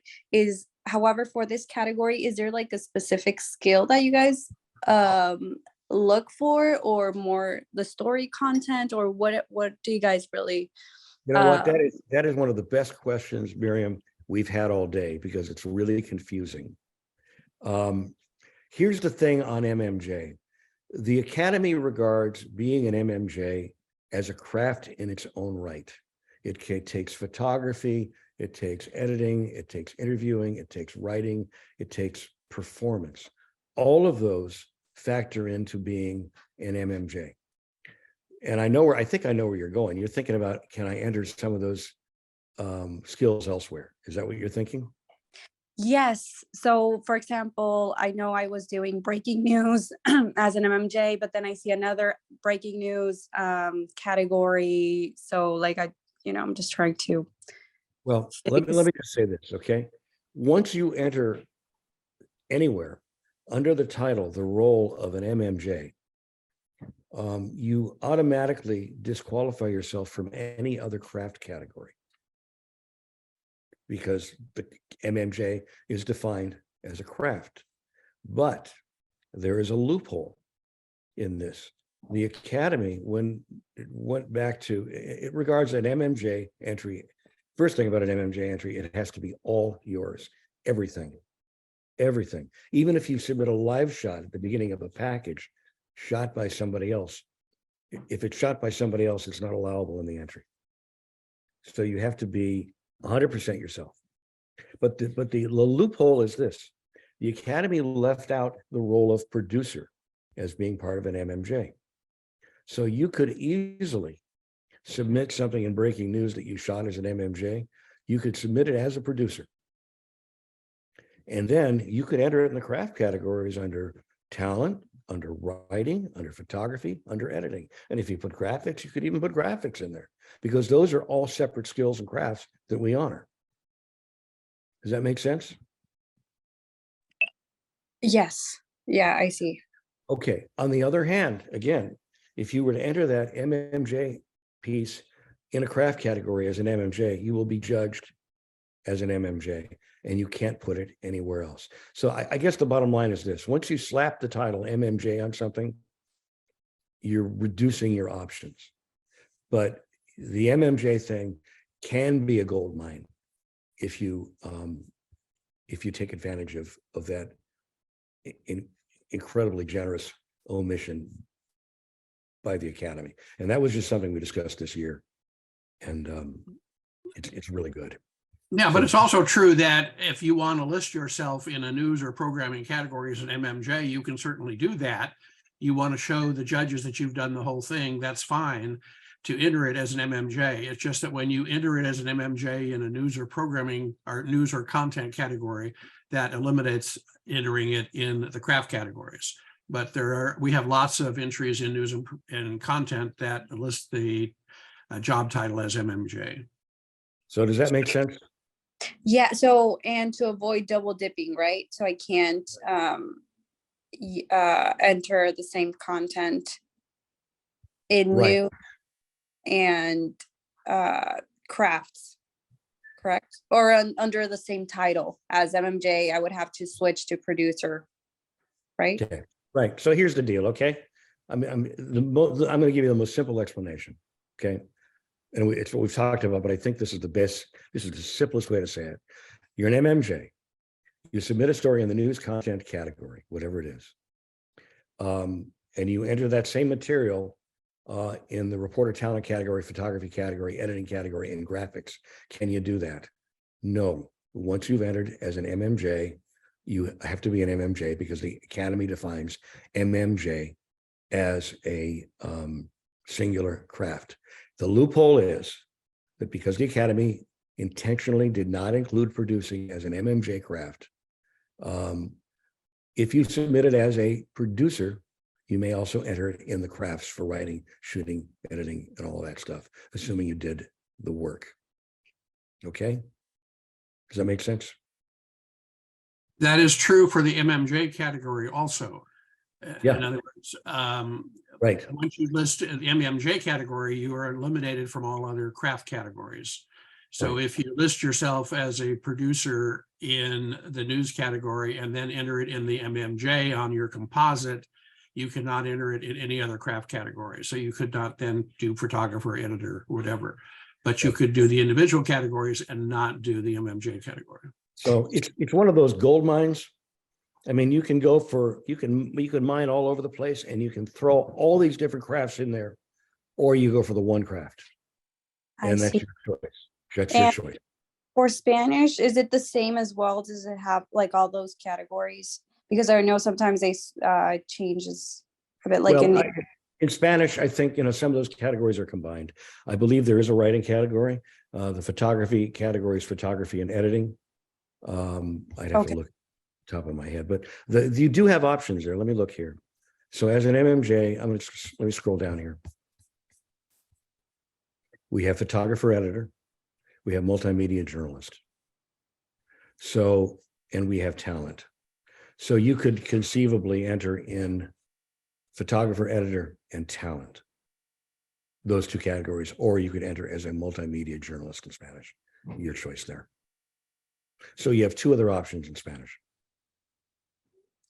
However, for this category, is there like a specific skill that you guys look for, or more the story content, or what do you guys really? You know what? That is one of the best questions, Miriam, we've had all day because it's really confusing. Here's the thing on MMJ. The Academy regards being an MMJ as a craft in its own right. It takes photography, it takes editing, it takes interviewing, it takes writing, it takes performance. All of those factor into being an MMJ. And I think I know where you're going. You're thinking about, can I enter some of those skills elsewhere? Is that what you're thinking? Yes. So for example, I know I was doing breaking news as an MMJ, but then I see another breaking news category. So like I'm just trying to. Well, let me just say this, okay? Once you enter anywhere under the title, the role of an MMJ, you automatically disqualify yourself from any other craft category because the MMJ is defined as a craft. But there is a loophole in this. The Academy, when it went back to, it regards an MMJ entry. First thing about an MMJ entry, it has to be all yours, everything. Everything. Even if you submit a live shot at the beginning of a package shot by somebody else, if it's shot by somebody else, it's not allowable in the entry. So you have to be 100% yourself. But the loophole is this: the Academy left out the role of producer as being part of an MMJ. So you could easily submit something in breaking news that you shot as an MMJ. You could submit it as a producer. And then you could enter it in the craft categories under talent, under writing, under photography, under editing. And if you put graphics, you could even put graphics in there, because those are all separate skills and crafts that we honor. Does that make sense? Yes. Yeah, I see. Okay. On the other hand, again, if you were to enter that MMJ piece in a craft category as an MMJ, you will be judged as an MMJ, and you can't put it anywhere else. So I guess the bottom line is this: once you slap the title MMJ on something, you're reducing your options. But the MMJ thing can be a gold mine if you take advantage of that incredibly generous omission by the Academy. And that was just something we discussed this year, and it's really good. Yeah, but it's also true that if you want to list yourself in a news or programming category as an MMJ, you can certainly do that. You want to show the judges that you've done the whole thing, that's fine to enter it as an MMJ. It's just that when you enter it as an MMJ in a news or programming or news or content category, that eliminates entering it in the craft categories. But we have lots of entries in news and content that list the job title as MMJ. So does that make sense? Yeah, so, and to avoid double dipping, right? So I can't enter the same content in Right. new and crafts, correct? Or under the same title as MMJ, I would have to switch to producer, right? Okay. Right. So here's the deal. Okay. I'm going to give you the most simple explanation. Okay. And it's what we've talked about, but I think this is the best. This is the simplest way to say it. You're an MMJ. You submit a story in the news content category, whatever it is. And you enter that same material in the reporter talent category, photography category, editing category, and graphics. Can you do that? No. Once you've entered as an MMJ, you have to be an MMJ because the Academy defines MMJ as a singular craft. The loophole is that because the Academy intentionally did not include producing as an MMJ craft, if you submit it as a producer, you may also enter it in the crafts for writing, shooting, editing, and all of that stuff, assuming you did the work. Okay? Does that make sense? That is true for the MMJ category also. Yeah. In other words, right. Once you list the MMJ category, you are eliminated from all other craft categories. So if you list yourself as a producer in the news category and then enter it in the MMJ on your composite, you cannot enter it in any other craft category. So you could not then do photographer, editor, whatever, but you could do the individual categories and not do the MMJ category. So it's one of those gold mines. I mean, you can go for, you can mine all over the place and you can throw all these different crafts in there, or you go for the one craft. And that's your choice. That's your choice. For Spanish, is it the same as well? Does it have like all those categories? Because I know sometimes they changes a bit like in Spanish, I think, some of those categories are combined. I believe there is a writing category. The photography category is photography and editing. I'd have to look top of my head, but you do have options there. Let me look here. So as an MMJ, let me scroll down here. We have photographer, editor. We have multimedia journalist. So, and we have talent. So you could conceivably enter in photographer, editor, and talent, those two categories, or you could enter as a multimedia journalist in Spanish. Your choice there. So you have two other options in Spanish.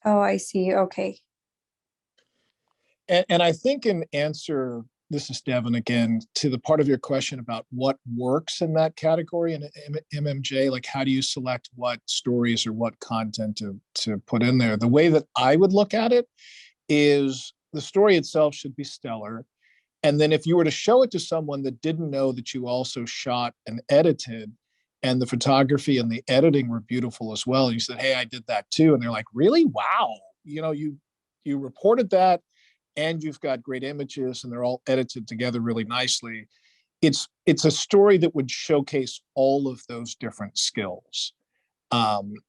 Oh, I see. Okay. And I think in answer, this is Devin again, to the part of your question about what works in that category in MMJ, like how do you select what stories or what content to put in there? The way that I would look at it is the story itself should be stellar. And then if you were to show it to someone that didn't know that you also shot and edited, and the photography and the editing were beautiful as well, and you said, hey, I did that too. And they're like, really? Wow. You reported that, and you've got great images and they're all edited together really nicely. It's a story that would showcase all of those different skills,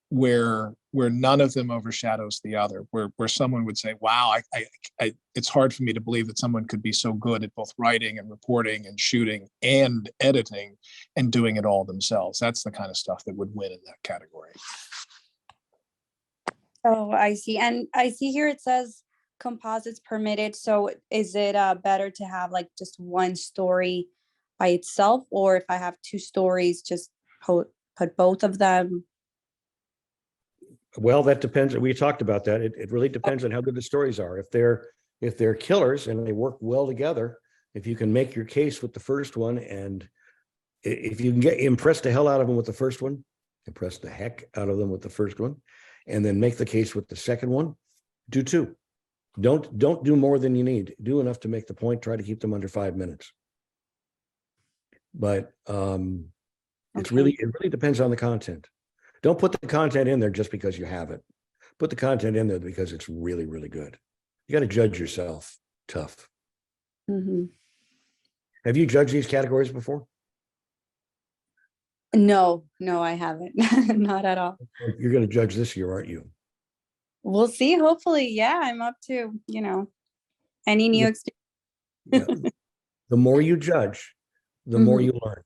where none of them overshadows the other, where someone would say, wow, it's hard for me to believe that someone could be so good at both writing and reporting and shooting and editing and doing it all themselves. That's the kind of stuff that would win in that category. Oh, I see. And I see here it says composites permitted. So is it better to have like just one story by itself, or if I have two stories, just put both of them? Well, that depends. We talked about that. It really depends on how good the stories are. If they're killers and they work well together, if you can make your case with the first one, and if you can impress the hell out of them with the first one, impress the heck out of them with the first one, and then make the case with the second one, do two. Don't do more than you need. Do enough to make the point. Try to keep them under 5 minutes. But it really depends on the content. Don't put the content in there just because you have it. Put the content in there because it's really, really good. You got to judge yourself. Tough. Mm-hmm. Have you judged these categories before? No, I haven't. Not at all. You're going to judge this year, aren't you? We'll see. Hopefully. Yeah, I'm up to, any new experience. Yeah. The more you judge, the more you learn.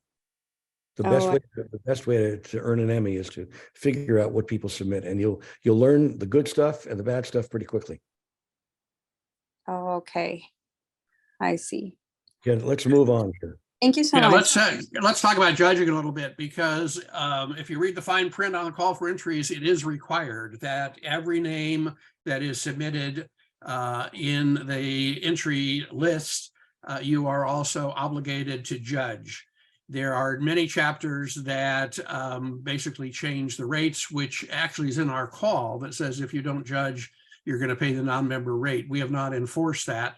The best way to earn an Emmy is to figure out what people submit, and you'll learn the good stuff and the bad stuff pretty quickly. Oh, okay. I see. Yeah, let's move on here. Thank you so much. Let's talk about judging a little bit, because if you read the fine print on the call for entries, it is required that every name that is submitted in the entry list, you are also obligated to judge. There are many chapters that basically change the rates, which actually is in our call that says if you don't judge, you're going to pay the non-member rate. We have not enforced that.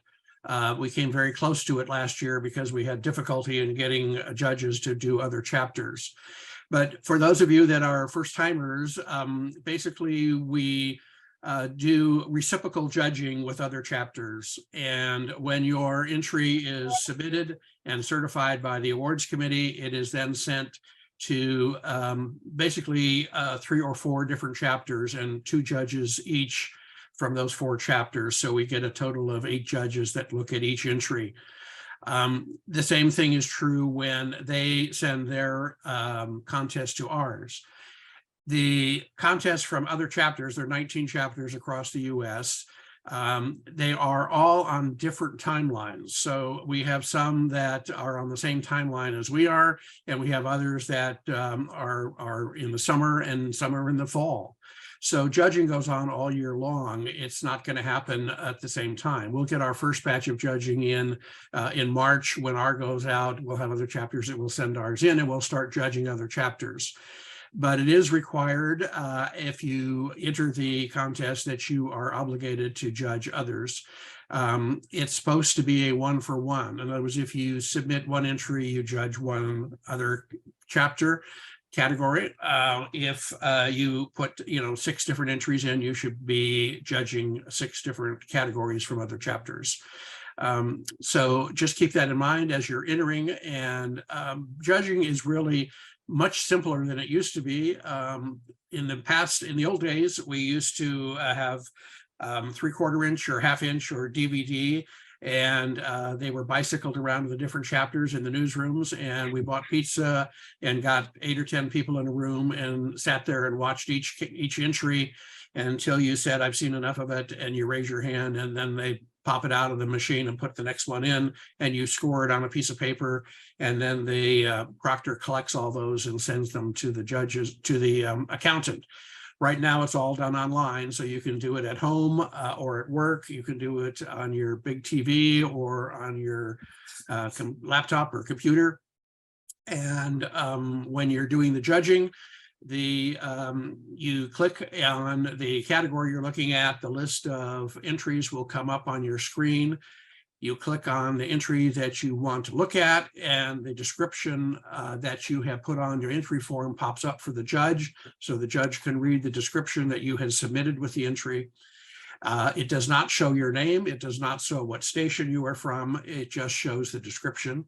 We came very close to it last year because we had difficulty in getting judges to do other chapters. But for those of you that are first timers, basically we do reciprocal judging with other chapters. And when your entry is submitted and certified by the awards committee, it is then sent to basically 3 or 4 different chapters and 2 judges each from those 4 chapters. So we get a total of 8 judges that look at each entry. The same thing is true when they send their contest to ours. The contests from other chapters, there are 19 chapters across the US. They are all on different timelines. So we have some that are on the same timeline as we are, and we have others that are in the summer, and some are in the fall. So judging goes on all year long. It's not going to happen at the same time. We'll get our first batch of judging in March. When our goes out, we'll have other chapters that will send ours in, and we'll start judging other chapters. But it is required if you enter the contest that you are obligated to judge others. It's supposed to be a 1-for-1. In other words, if you submit one entry, you judge one other chapter category. If you put 6 different entries in, you should be judging 6 different categories from other chapters. So just keep that in mind as you're entering. And judging is really much simpler than it used to be. In the past, in the old days, we used to have 3/4 inch or 1/2 inch or DVD, and they were bicycled around to the different chapters in the newsrooms, and we bought pizza and got 8 or 10 people in a room and sat there and watched each entry until you said, I've seen enough of it, and you raise your hand, and then they pop it out of the machine and put the next one in, and you score it on a piece of paper, and then the proctor collects all those and sends them to the judges, to the accountant. Right now, it's all done online, so you can do it at home or at work. You can do it on your big TV or on your laptop or computer. And when you're doing the judging, you click on the category you're looking at, the list of entries will come up on your screen. You click on the entry that you want to look at, and the description that you have put on your entry form pops up for the judge. So the judge can read the description that you had submitted with the entry. It does not show your name. It does not show what station you are from. It just shows the description.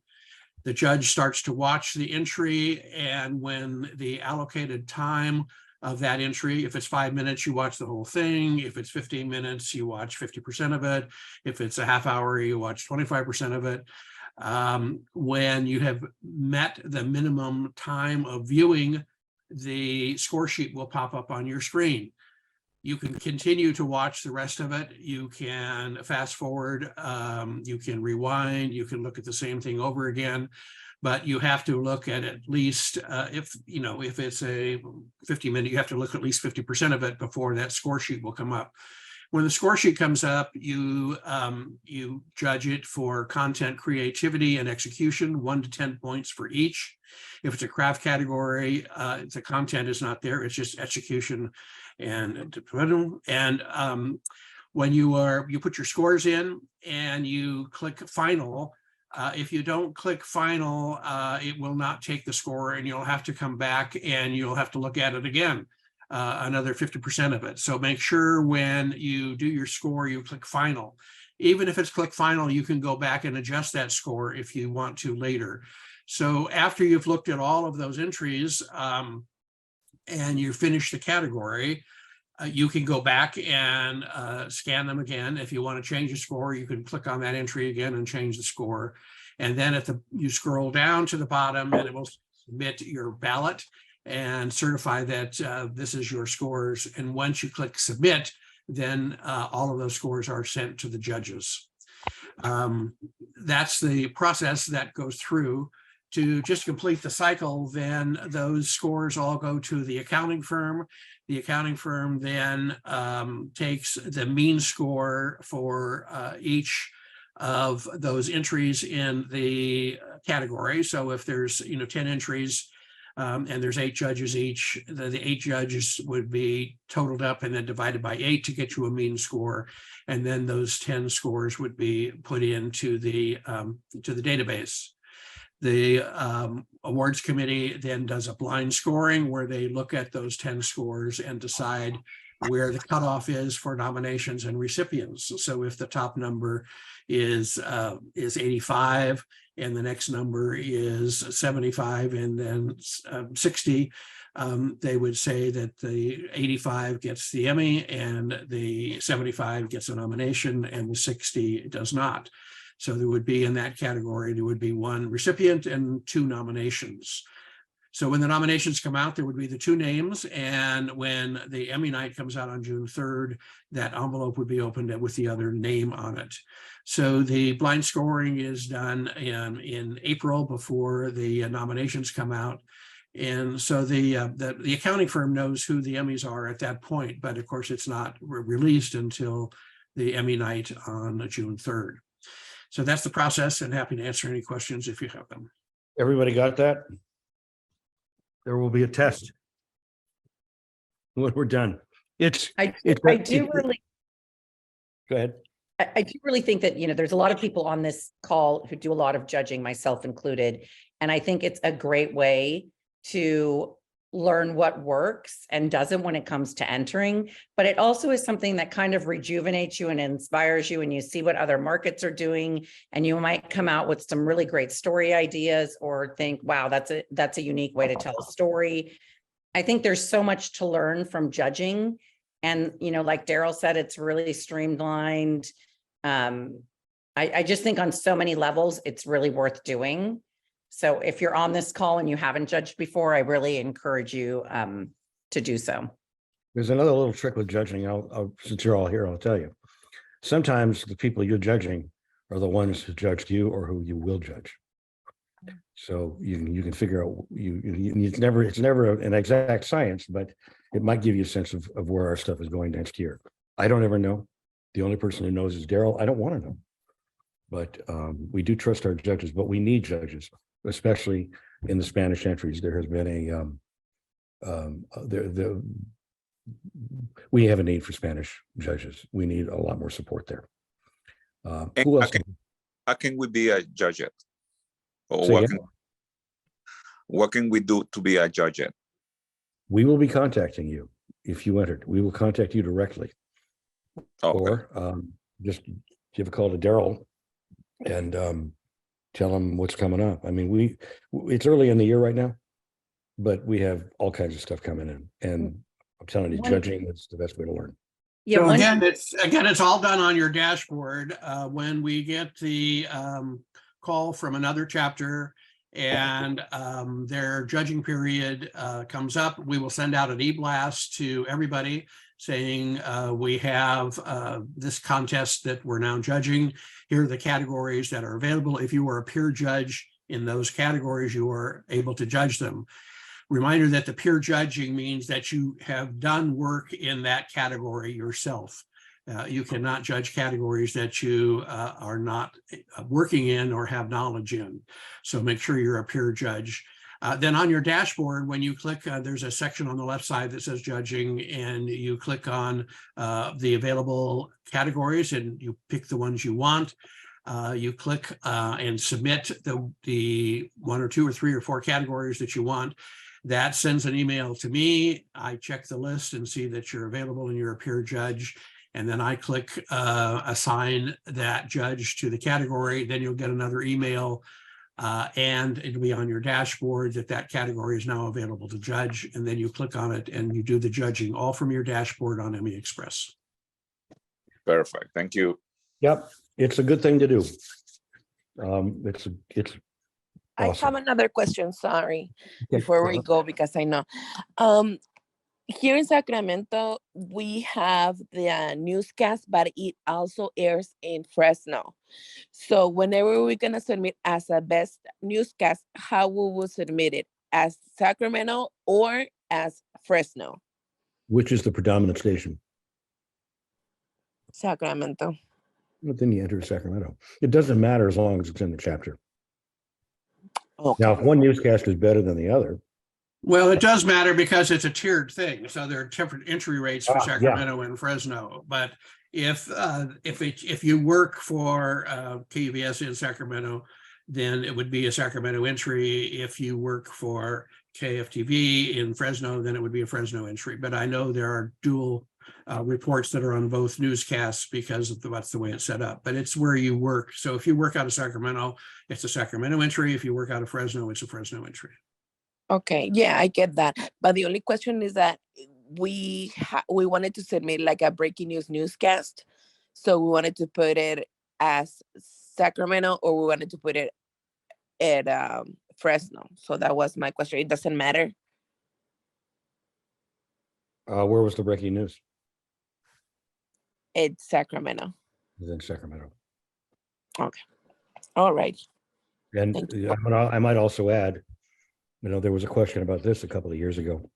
The judge starts to watch the entry, and when the allocated time of that entry, if it's 5 minutes, you watch the whole thing. If it's 15 minutes, you watch 50% of it. If it's a half hour, you watch 25% of it. When you have met the minimum time of viewing, the score sheet will pop up on your screen. You can continue to watch the rest of it. You can fast forward, you can rewind, you can look at the same thing over again, but you have to look at least, if it's a 50-minute, you have to look at least 50% of it before that score sheet will come up. When the score sheet comes up, you judge it for content, creativity, and execution, 1 to 10 points for each. If it's a craft category, the content is not there, it's just execution. And when you put your scores in and you click final, if you don't click final, it will not take the score, and you'll have to come back and you'll have to look at it again, another 50% of it. So make sure when you do your score, you click final. Even if it's click final, you can go back and adjust that score if you want to later. So after you've looked at all of those entries, and you finish the category, you can go back and scan them again. If you want to change the score, you can click on that entry again and change the score. And then you scroll down to the bottom, and it will submit your ballot and certify that this is your scores. And once you click submit, then all of those scores are sent to the judges. That's the process that goes through. To just complete the cycle, then those scores all go to the accounting firm. The accounting firm then takes the mean score for each of those entries in the category. So if there's 10 entries and there's 8 judges each, the 8 judges would be totaled up and then divided by 8 to get you a mean score. And then those 10 scores would be put into the database. The awards committee then does a blind scoring where they look at those 10 scores and decide where the cutoff is for nominations and recipients. So if the top number is 85 and the next number is 75 and then 60, they would say that the 85 gets the Emmy and the 75 gets a nomination and the 60 does not. So there would be in that category, there would be 1 recipient and 2 nominations. So when the nominations come out, there would be the 2 names. And when the Emmy night comes out on June 3rd, that envelope would be opened with the other name on it. So the blind scoring is done in April before the nominations come out. And so the accounting firm knows who the Emmys are at that point, but of course it's not released until the Emmy night on June 3rd. So that's the process, and happy to answer any questions if you have them. Everybody got that? There will be a test when we're done. I do really. Go ahead. I do really think that, there's a lot of people on this call who do a lot of judging, myself included. And I think it's a great way to learn what works and doesn't when it comes to entering, but it also is something that kind of rejuvenates you and inspires you, and you see what other markets are doing, and you might come out with some really great story ideas or think, wow, that's a unique way to tell a story. I think there's so much to learn from judging. And, like Daryl said, it's really streamlined. I just think on so many levels, it's really worth doing. So if you're on this call and you haven't judged before, I really encourage you to do so. There's another little trick with judging. Since you're all here, I'll tell you. Sometimes the people you're judging are the ones who judged you or who you will judge. So you can figure out it's never an exact science, but it might give you a sense of where our stuff is going next year. I don't ever know. The only person who knows is Daryl. I don't want to know. But we do trust our judges, but we need judges, especially in the Spanish entries. There has been we have a need for Spanish judges. We need a lot more support there. Who else? How can we be a judge? Or Say again? what can we do to be a judge? We will be contacting you if you entered. We will contact you directly. Okay. Or just give a call to Daryl and tell him what's coming up. I mean, it's early in the year right now, but we have all kinds of stuff coming in. And I'm telling you, judging is the best way to learn. Yeah, So again, it's all done on your dashboard. When we get the call from another chapter and their judging period comes up, we will send out an e-blast to everybody saying we have this contest that we're now judging. Here are the categories that are available. If you are a peer judge in those categories, you are able to judge them. Reminder that the peer judging means that you have done work in that category yourself. You cannot judge categories that you are not working in or have knowledge in. So make sure you're a peer judge. Then on your dashboard, when you click, there's a section on the left side that says judging, and you click on the available categories and you pick the ones you want. You click and submit the 1 or 2 or 3 or 4 categories that you want. That sends an email to me. I check the list and see that you're available and you're a peer judge. And then I click assign that judge to the category. Then you'll get another email and it'll be on your dashboard that category is now available to judge. And then you click on it and you do the judging all from your dashboard on Emmy Express. Perfect. Thank you. Yep. It's a good thing to do. It's I awesome. have another question, sorry, Okay, before we go go, because I know. Here in Sacramento, we have the newscast, but it also airs in Fresno. So whenever we're gonna submit as a best newscast, how we will submit it? As Sacramento or as Fresno? Which is the predominant station? Sacramento. But then you enter Sacramento. It doesn't matter as long as it's in the chapter. Okay. Now, if one newscast is better than the other. Well, it does matter because it's a tiered thing. So there are different entry rates for Yeah. Sacramento and Fresno. But if you work for KUBS in Sacramento, then it would be a Sacramento entry. If you work for KFTV in Fresno, then it would be a Fresno entry. But I know there are dual reports that are on both newscasts because of that's the way it's set up. But it's where you work. So if you work out of Sacramento, it's a Sacramento entry. If you work out of Fresno, it's a Fresno entry. Okay, yeah, I get that. But the only question is that we wanted to submit like a breaking news newscast. So we wanted to put it as Sacramento, or we wanted to put it at Fresno. So that was my question. It doesn't matter. Where was the breaking news? It's Sacramento. It was in Sacramento. Okay. All right. And I might also add, there was a question about this a couple of years ago.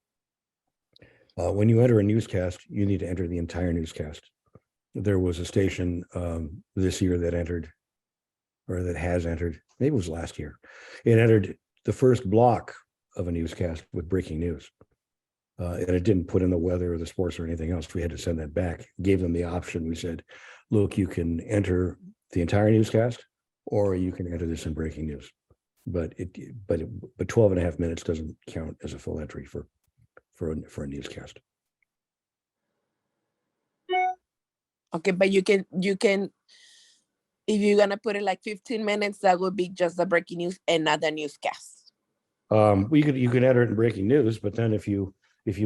When you enter a newscast, you need to enter the entire newscast. There was a station this year that entered, or that has entered, maybe it was last year. It entered the first block of a newscast with breaking news. And it didn't put in the weather or the sports or anything else. We had to send that back. Gave them the option. We said, look, you can enter the entire newscast, or you can enter this in breaking news. But 12 and a half minutes doesn't count as a full entry for a newscast. Okay, but you can, if you're gonna put it like 15 minutes, that would be just the breaking news and not the newscast. You could enter it in breaking news, but then if you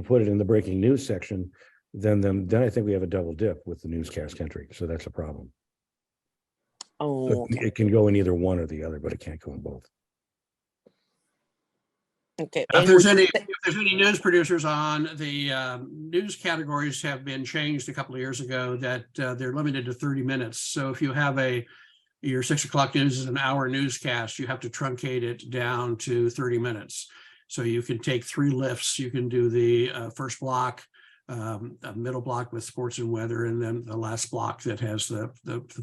put it in the breaking news section, then I think we have a double dip with the newscast entry. So that's a problem. Oh, So okay. it can go in either one or the other, but it can't go in both. Okay. If there's any news producers on, the news categories have been changed a couple of years ago that they're limited to 30 minutes. So if you have your 6 o'clock news is an hour newscast, you have to truncate it down to 30 minutes. So you can take 3 lifts. You can do the first block, a middle block with sports and weather, and then the last block that has the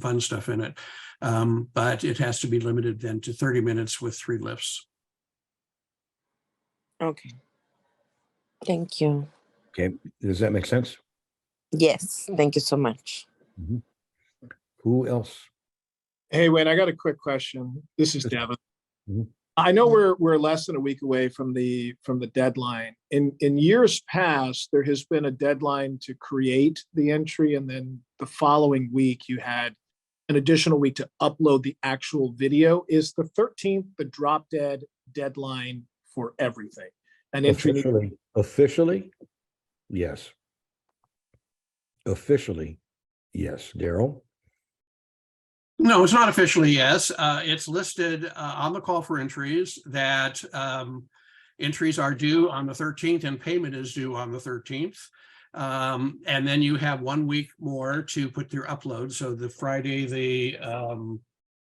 fun stuff in it. But it has to be limited then to 30 minutes with 3 lifts. Okay. Thank you. Okay, does that make sense? Yes, thank you so much. Mhm. Who else? Hey, Wayne, I got a quick question. This is Devin. Mhm. I know we're less than a week away from the deadline. In years past, there has been a deadline to create the entry, and then the following week you had an additional week to upload the actual video. Is the 13th the drop dead deadline for everything? An entry Officially, yes. Officially, yes. Daryl? No, it's not officially yes. It's listed on the call for entries that entries are due on the 13th and payment is due on the 13th. And then you have 1 week more to put your upload. So the Friday, the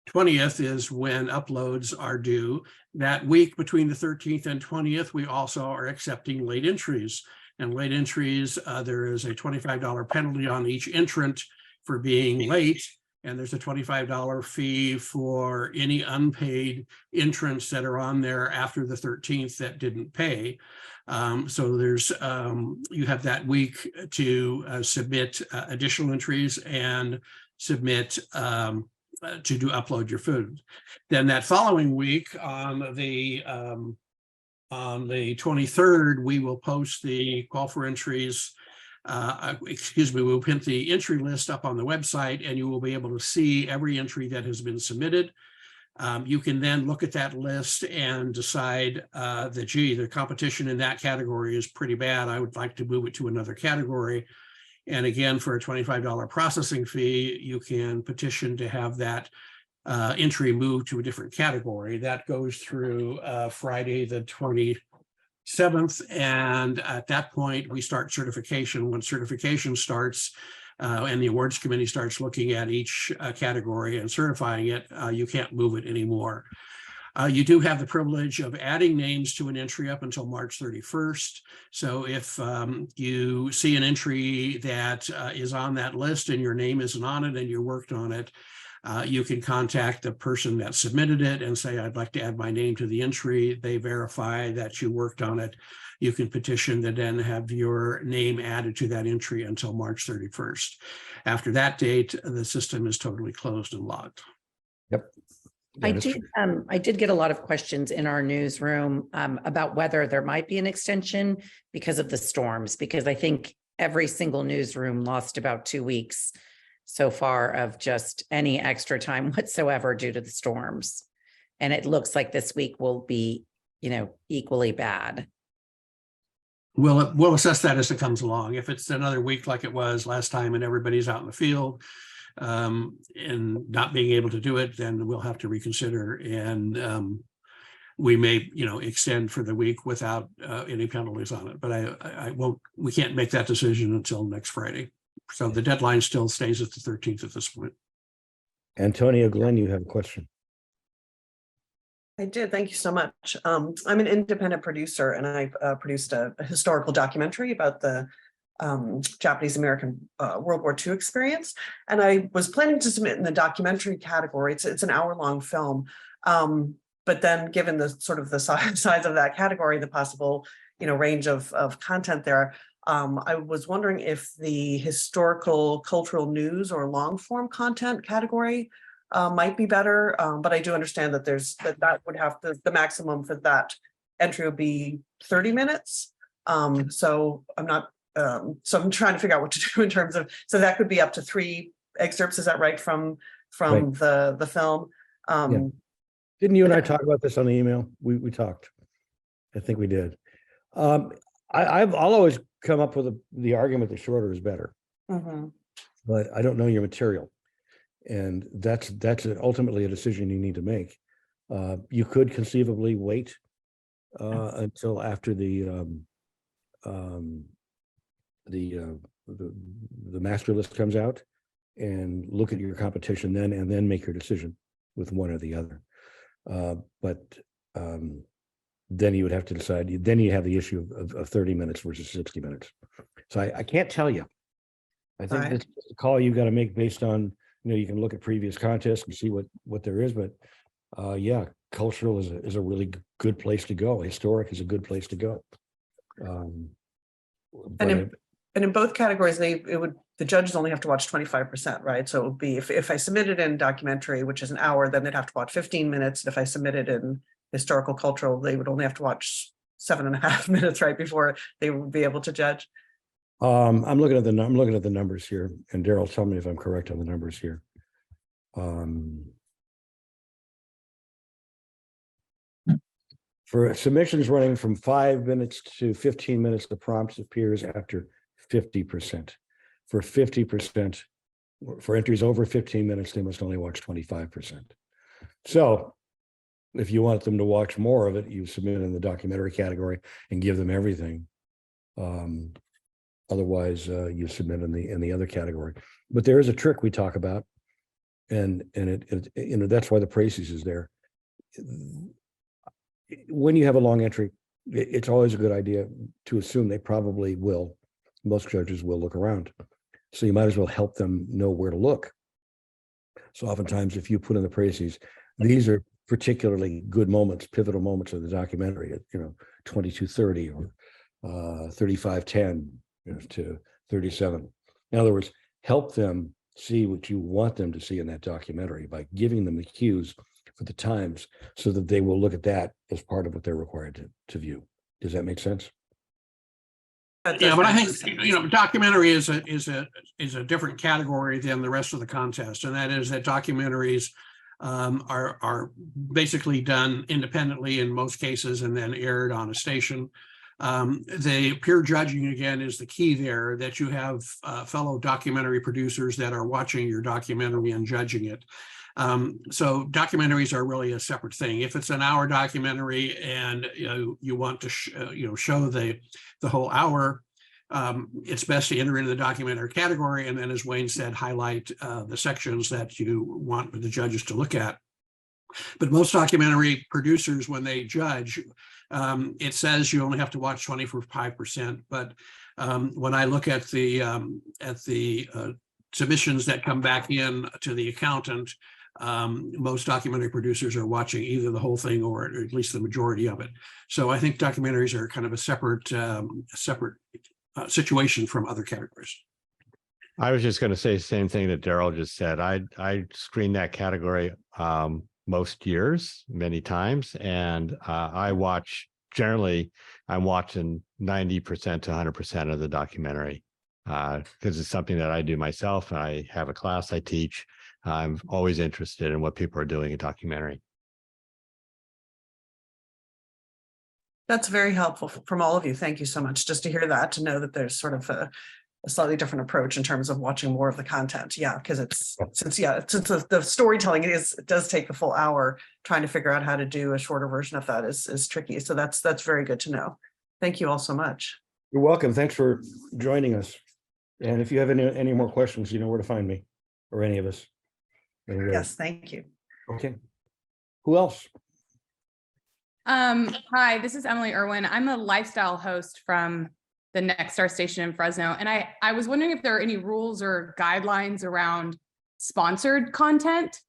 20th is when uploads are due. That week between the 13th and 20th, we also are accepting late entries. And late entries, there is a $25 penalty on each entrant for being late. And there's a $25 fee for any unpaid entrants that are on there after the 13th that didn't pay. So there's you have that week to submit additional entries and submit to upload your food. Then that following week on the 23rd, we will post the call for entries. We'll put the entry list up on the website, and you will be able to see every entry that has been submitted. You can then look at that list and decide that, gee, the competition in that category is pretty bad. I would like to move it to another category. And again, for a $25 processing fee, you can petition to have that entry moved to a different category. That goes through Friday the 27th. And at that point, we start certification. When certification starts and the awards committee starts looking at each category and certifying it, you can't move it anymore. You do have the privilege of adding names to an entry up until March 31st. So if you see an entry that is on that list and your name isn't on it and you worked on it, you can contact the person that submitted it and say, I'd like to add my name to the entry. They verify that you worked on it. You can petition to then have your name added to that entry until March 31st. After that date, the system is totally closed and locked. Yep. I did get a lot of questions in our newsroom about whether there might be an extension because of the storms, because I think every single newsroom lost about 2 weeks so far of just any extra time whatsoever due to the storms. And it looks like this week will be, equally bad. We'll assess that as it comes along. If it's another week like it was last time and everybody's out in the field and not being able to do it, then we'll have to reconsider. And we may, extend for the week without any penalties on it. But I won't. We can't make that decision until next Friday. So the deadline still stays at the 13th at this point. Antonio Glenn, you have a question. I did. Thank you so much. I'm an independent producer, and I produced a historical documentary about the Japanese American World War II experience. And I was planning to submit in the documentary category. It's an hour-long film. But then given the sort of the size of that category, the possible, range of content there, I was wondering if the historical cultural news or long form content category might be better, but I do understand that that would have the maximum for that entry would be 30 minutes. So I'm not, so I'm trying to figure out what to do in terms of, so that could be up to 3 excerpts, is that right, from Right. the film? Yeah. Didn't you and I talk about this on the email? We talked. I think we did. I'll always come up with the argument that shorter is better, but I don't know your material. And that's ultimately a decision you need to make. You could conceivably wait until after the master list comes out and look at your competition then, and then make your decision with one or the other. But then you would have to decide, then you have the issue of 30 minutes versus 60 minutes. So I can't tell you. I think Right. that's a call you've got to make based on, you can look at previous contests and see what there is, but yeah, cultural is a really good place to go. Historic is a good place to go. And in both categories, the judges only have to watch 25%, right? So it would be, if I submitted in documentary, which is an hour, then they'd have to watch 15 minutes. And if I submitted in historical cultural, they would only have to watch 7.5 minutes, right, before they would be able to judge. I'm looking at the numbers here, and Daryl, tell me if I'm correct on the numbers here. For submissions running from 5 minutes to 15 minutes, the prompt appears after 50%. For 50%, for entries over 15 minutes, they must only watch 25%. So if you want them to watch more of it, you submit in the documentary category and give them everything. Otherwise, you submit in the other category. But there is a trick we talk about, and it that's why the Pracies is there. When you have a long entry, it's always a good idea to assume they probably will. Most judges will look around. So you might as well help them know where to look. So oftentimes, if you put in the Pracies, these are particularly good moments, pivotal moments of the documentary, 22:30 or 35:10 to 37. In other words, help them see what you want them to see in that documentary by giving them the cues for the times, so that they will look at that as part of what they're required to view. Does that make sense? Yeah, but I think, documentary is a different category than the rest of the contest. And that is that documentaries are basically done independently in most cases and then aired on a station. The peer judging, again, is the key there, that you have fellow documentary producers that are watching your documentary and judging it. So documentaries are really a separate thing. If it's an hour documentary and you want to show the whole hour, it's best to enter into the documentary category, and then, as Wayne said, highlight the sections that you want the judges to look at. But most documentary producers, when they judge, it says you only have to watch 25%. But when I look at the submissions that come back in to the accountant, most documentary producers are watching either the whole thing or at least the majority of it. So I think documentaries are kind of a separate situation from other categories. I was just going to say the same thing that Daryl just said. I screen that category most years, many times, and I'm watching 90% to 100% of the documentary because it's something that I do myself. I have a class I teach. I'm always interested in what people are doing in documentary. That's very helpful from all of you. Thank you so much. Just to hear that, to know that there's sort of a slightly different approach in terms of watching more of the content. Yeah, because since the storytelling it does take a full hour, trying to figure out how to do a shorter version of that is tricky. So that's very good to know. Thank you all so much. You're welcome. Thanks for joining us. And if you have any more questions, you know where to find me or any of us. Yes, thank you. Okay. Who else? Hi, this is Emily Irwin. I'm a lifestyle host from the Next Star station in Fresno. And I was wondering if there are any rules or guidelines around sponsored content.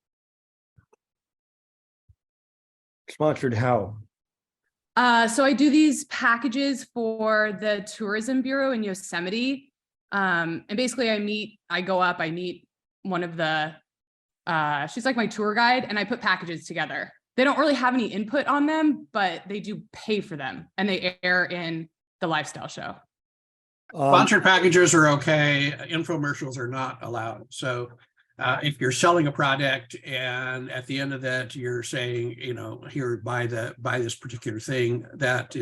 Sponsored how? So I do these packages for the Tourism Bureau in Yosemite. And basically I meet one of the, she's like my tour guide, and I put packages together. They don't really have any input on them, but they do pay for them, and they air in the lifestyle show. Sponsored packages are okay. Infomercials are not allowed. So if you're selling a product and at the end of that, you're saying, here, buy this particular thing, that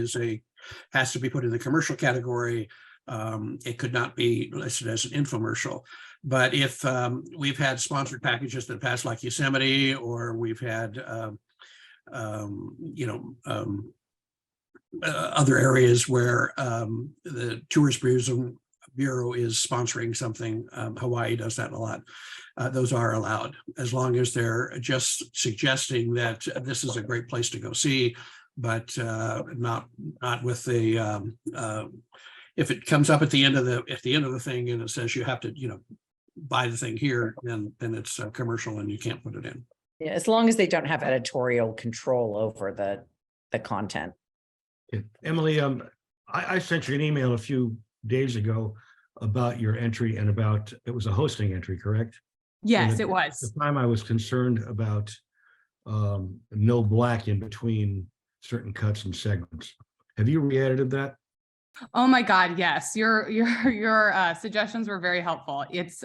has to be put in the commercial category. It could not be listed as an infomercial. But if we've had sponsored packages that pass, like Yosemite, or we've had other areas where the Tourism Bureau is sponsoring something. Hawaii does that a lot. Those are allowed, as long as they're just suggesting that this is a great place to go see, but not with the if it comes up at the end of the thing and it says you have to, buy the thing here, then it's commercial and you can't put it in. Yeah, as long as they don't have editorial control over the content. Emily, I sent you an email a few days ago about your entry and about, it was a hosting entry, correct? Yes, And it at was. the time I was concerned about no black in between certain cuts and segments. Have you re-edited that? Oh my God, yes. Your suggestions were very helpful. It's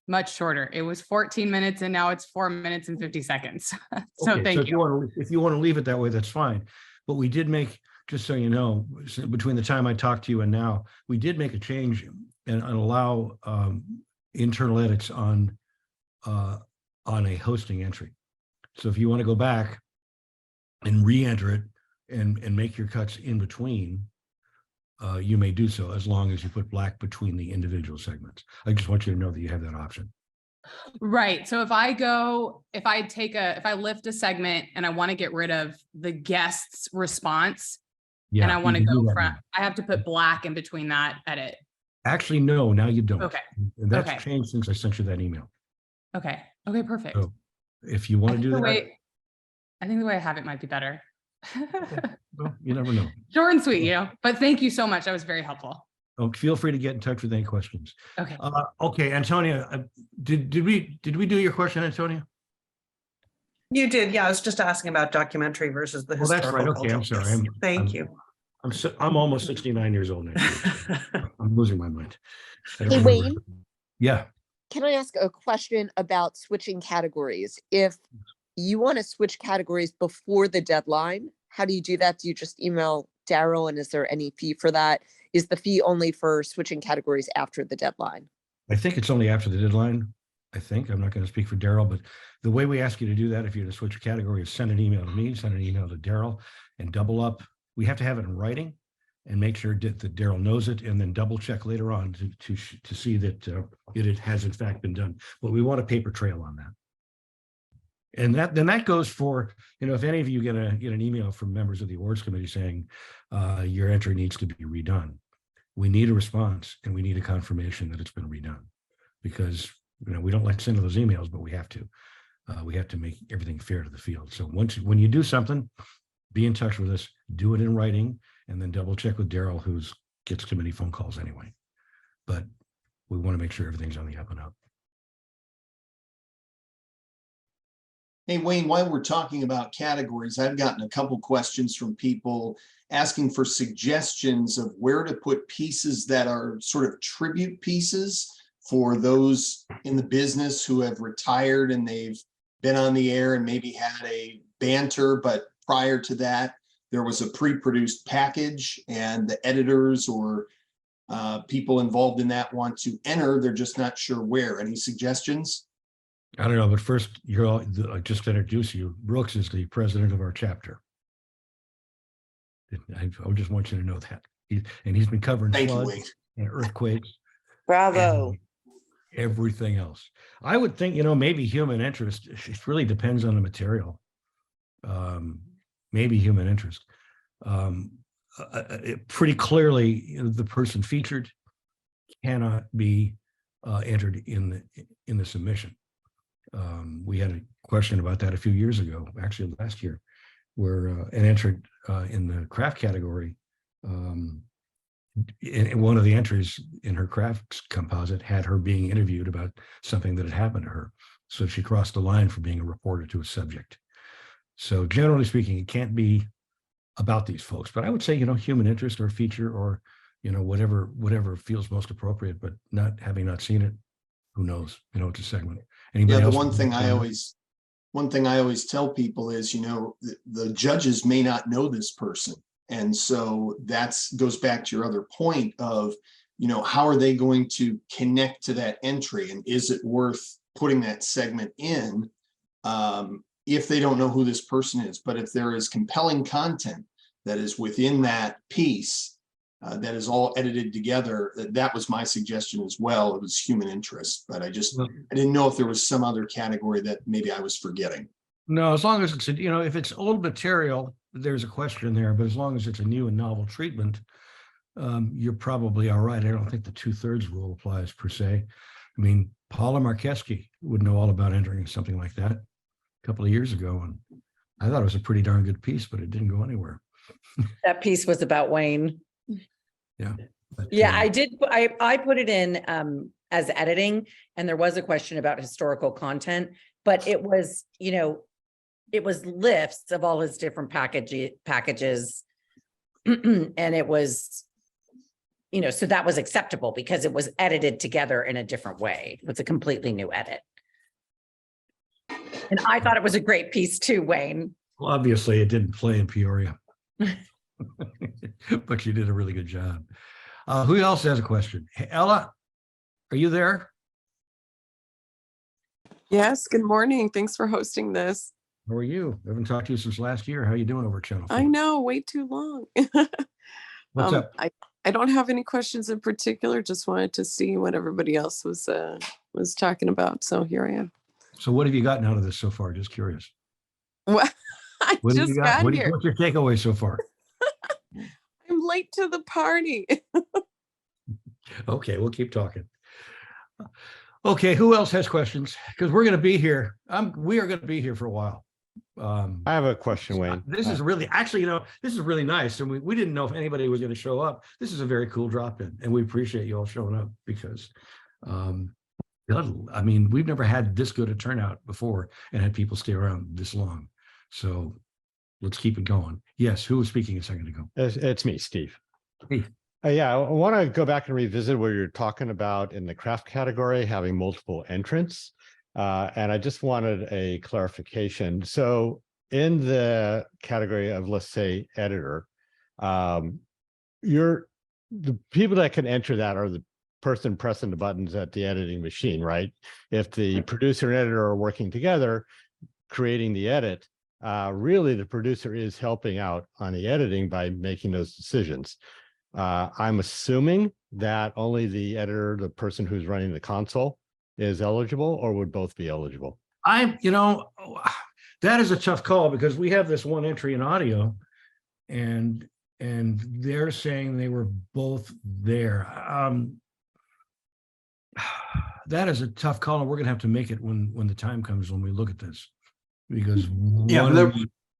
much shorter. It was 14 minutes and now it's 4 minutes and 50 seconds. So Okay, thank if you want to leave it that way, that's fine. But we did make, just so you know, between the time I talked to you and now, we did make a change and allow internal edits on a hosting entry. So if you want to go back and re-enter it and make your cuts in between, you may do so as long as you put black between the individual segments. I just want you to know that you have that option. Right. So if I lift a segment and I want to get rid of the guest's response, Yeah, and I want to you can do go that from, now. I have to put black in between that edit. Actually, no, now you don't. Okay. And that's Okay. changed since I sent you that email. Okay. Okay, perfect. So if you want to do that, I think the way I have it might be better. well, you never know. Short and sweet, but thank you so much. That was very helpful. Feel free to get in touch with any questions. Okay. Okay, Antonia, did we do your question, Antonia? You did, yeah. I was just asking about documentary versus the Well, that's right. historical. Okay, I'm sorry. Thank you. I'm almost 69 years old next year. I'm losing my mind. I don't Hey, remember. Wayne, Yeah. can I ask a question about switching categories? If you want to switch categories before the deadline, how do you do that? Do you just email Daryl, and is there any fee for that? Is the fee only for switching categories after the deadline? I think it's only after the deadline. I think, I'm not going to speak for Daryl, but the way we ask you to do that, if you're to switch a category, is send an email to me, send an email to Daryl, and double up. We have to have it in writing and make sure that Daryl knows it, and then double check later on to see that it has in fact been done. But we want a paper trail on that. And that goes for, if any of you get an email from members of the awards committee saying your entry needs to be redone, we need a response and we need a confirmation that it's been redone, because we don't like sending those emails, but we have to. We have to make everything fair to the field. So when you do something, be in touch with us, do it in writing, and then double check with Daryl, who gets too many phone calls anyway. But we want to make sure everything's on the up and up. Hey, Wayne, while we're talking about categories, I've gotten a couple questions from people asking for suggestions of where to put pieces that are sort of tribute pieces for those in the business who have retired and they've been on the air and maybe had a banter, but prior to that, there was a pre-produced package and the editors or people involved in that want to enter, they're just not sure where. Any suggestions? I don't know, but first, just to introduce you, Brooks is the president of our chapter. I just want you to know that. He's been covering floods and earthquakes. Bravo. And everything else. I would think, maybe human interest, it really depends on the material. Maybe human interest. Pretty clearly, the person featured cannot be entered in the submission. We had a question about that a few years ago, actually last year, where an entered in the craft category, in one of the entries in her crafts composite had her being interviewed about something that had happened to her. So she crossed the line from being a reporter to a subject. So generally speaking, it can't be about these folks, but I would say, human interest or feature or, whatever feels most appropriate, but having not seen it, who knows, it's a segment. Anybody Yeah, else? the one thing I always tell people is, the judges may not know this person. And so goes back to your other point of, how are they going to connect to that entry? And is it worth putting that segment in if they don't know who this person is? But if there is compelling content that is within that piece, that is all edited together, that was my suggestion as well. It was human interest, but I didn't know if there was some other category that maybe I was forgetting. No, as long as it's, if it's old material, there's a question there, but as long as it's a new and novel treatment, you're probably all right. I don't think the 2/3 rule applies per se. I mean, Paula Markeski would know all about entering something like that a couple of years ago, and I thought it was a pretty darn good piece, but it didn't go anywhere. That piece was about Wayne. Yeah. Yeah, I did. I put it in as editing, and there was a question about historical content, but it was, it was lifts of all his different packages. And it was, so that was acceptable because it was edited together in a different way. It was a completely new edit. And I thought it was a great piece too, Wayne. Well, obviously it didn't play in Peoria, but you did a really good job. Who else has a question? Hey, Ella, are you there? Yes, good morning. Thanks for hosting this. How are you? I haven't talked to you since last year. How are you doing over at Channel 4? I know, way too long. What's up? I don't have any questions in particular, just wanted to see what everybody else was talking about. So here I am. So what have you gotten out of this so far? Just curious. What I What have just you got? got here. What's your takeaway so far? I'm late to the party. Okay, we'll keep talking. Okay, who else has questions? Because we're going to be here. We are going to be here for a while. I have a question, Wayne. This is really, actually, this is really nice. And we didn't know if anybody was going to show up. This is a very cool drop-in, and we appreciate you all showing up because, I mean, we've never had this good a turnout before and had people stay around this long. So let's keep it going. Yes, who was speaking a second ago? It's me, Steve. Hey. Yeah, I want to go back and revisit what you're talking about in the craft category, having multiple entrants. And I just wanted a clarification. So in the category of, let's say, editor, the people that can enter that are the person pressing the buttons at the editing machine, right? If the producer and editor are working together, creating the edit, really the producer is helping out on the editing by making those decisions. I'm assuming that only the editor, the person who's running the console, is eligible, or would both be eligible? That is a tough call because we have this one entry in audio, and they're saying they were both there. That is a tough call, and we're going to have to make it when the time comes when we look at this, because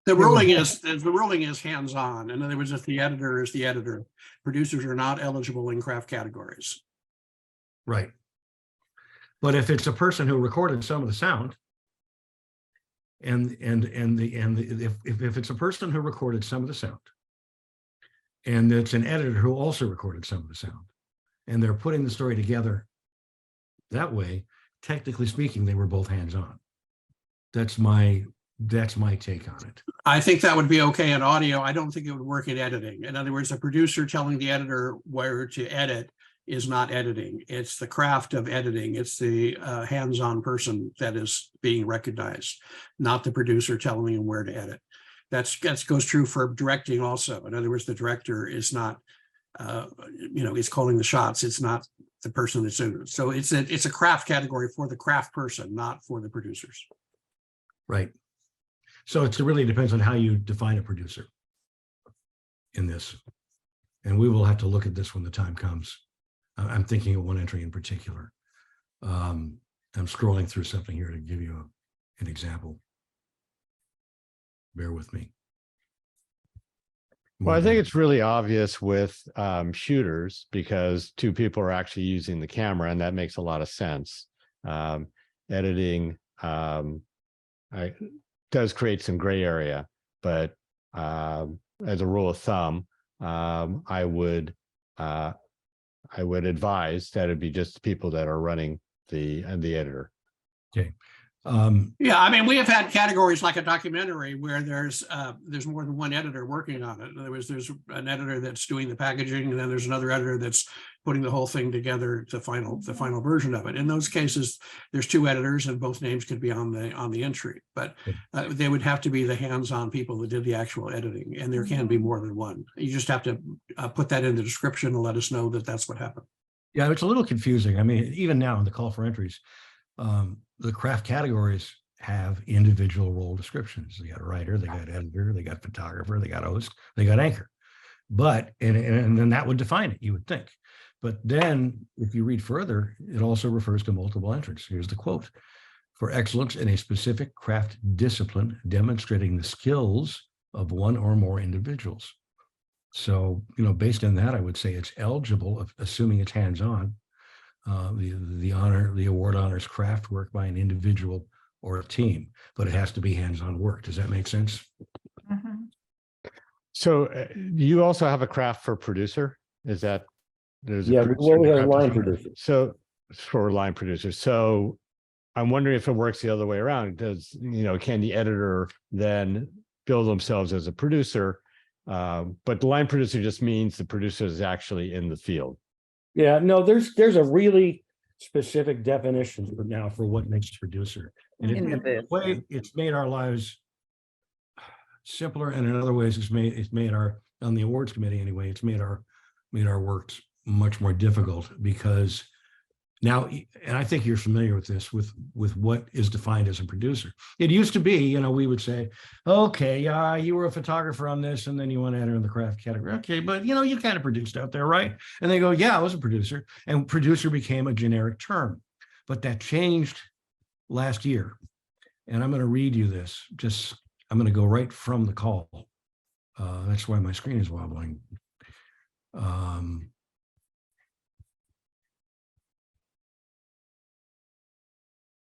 the ruling is hands-on. In other words, if the editor is the editor, producers are not eligible in craft categories. Right. But if it's a person who recorded some of the sound, if it's a person who recorded some of the sound, and it's an editor who also recorded some of the sound, and they're putting the story together that way, technically speaking, they were both hands-on. That's my take on it. I think that would be okay in audio. I don't think it would work in editing. In other words, a producer telling the editor where to edit is not editing. It's the craft of editing. It's the hands-on person that is being recognized, not the producer telling him where to edit. That goes true for directing also. In other words, the director is not, is calling the shots. It's not the person that's in it. So it's a craft category for the craft person, not for the producers. Right. So it really depends on how you define a producer in this. And we will have to look at this when the time comes. I'm thinking of one entry in particular. I'm scrolling through something here to give you an example. Bear with me. Well, I think it's really obvious with shooters because two people are actually using the camera, and that makes a lot of sense. Editing does create some gray area, but as a rule of thumb, I would advise that it'd be just people that are running the editor. Okay. Yeah, I mean, we have had categories like a documentary where there's more than one editor working on it. In other words, there's an editor that's doing the packaging, and then there's another editor that's putting the whole thing together, the final version of it. In those cases, there's two editors, and both names could be on the entry. But they would have to be the hands-on people that did the actual editing, and there can be more than one. You just have to put that in the description and let us know that that's what happened. Yeah, it's a little confusing. I mean, even now in the call for entries, the craft categories have individual role descriptions. They got a writer, they got editor, they got photographer, they got host, they got anchor. But, and then that would define it, you would think. But then if you read further, it also refers to multiple entrants. Here's the quote: for excellence in a specific craft discipline, demonstrating the skills of one or more individuals. So, based on that, I would say it's eligible, assuming it's hands-on. The award honors craft work by an individual or a team, but it has to be hands-on work. Does that make sense? So you also have a craft for producer? Is that there's a Yeah, producer we and a have craft line designer? producer. So for line producer. So I'm wondering if it works the other way around. Does, can the editor then bill themselves as a producer? But the line producer just means the producer is actually in the field. Yeah, no, there's a really specific definition for what makes a producer. And In the booth. way it's made our lives simpler, and in other ways it's made our, on the awards committee anyway, it's made our work much more difficult, because now, and I think you're familiar with this, with what is defined as a producer. It used to be, we would say, okay, you were a photographer on this, and then you want to enter in the craft category. Okay, but you kind of produced out there, right? And they go, yeah, I was a producer. And producer became a generic term. But that changed last year. And I'm going to read you this. I'm going to go right from the call. That's why my screen is wobbling.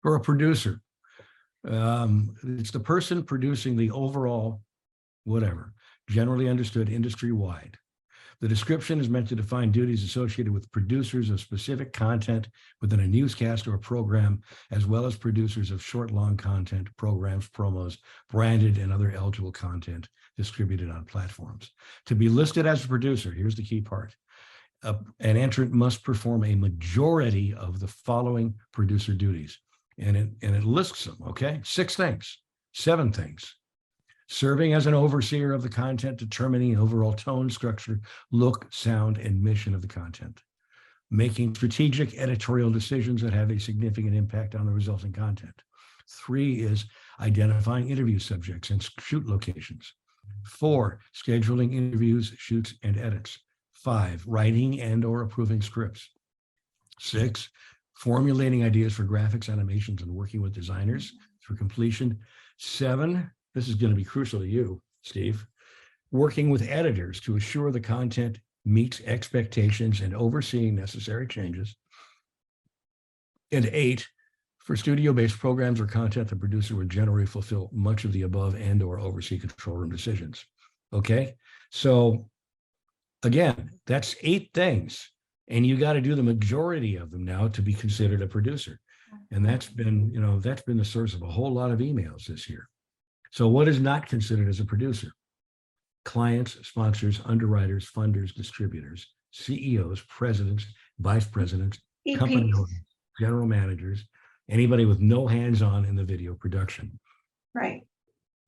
For a producer, it's the person producing the overall whatever, generally understood industry-wide. The description is meant to define duties associated with producers of specific content within a newscast or a program, as well as producers of short, long content, programs, promos, branded and other eligible content distributed on platforms. To be listed as a producer, here's the key part. An entrant must perform a majority of the following producer duties. And it lists them, okay? 7 things. Serving as an overseer of the content, determining the overall tone, structure, look, sound, and mission of the content. Making strategic editorial decisions that have a significant impact on the resulting content. 3 is identifying interview subjects and shoot locations. 4, scheduling interviews, shoots, and edits. 5, writing and or approving scripts. 6, formulating ideas for graphics, animations, and working with designers for completion. 7, this is going to be crucial to you, Steve, working with editors to assure the content meets expectations and overseeing necessary changes. And 8, for studio-based programs or content, the producer would generally fulfill much of the above and or oversee control room decisions. Okay, so again, that's 8 things. And you got to do the majority of them now to be considered a producer. And that's been the source of a whole lot of emails this year. So what is not considered as a producer? Clients, sponsors, underwriters, funders, distributors, CEOs, presidents, vice presidents, company owners, general managers, anybody with no hands-on in the video production. Right.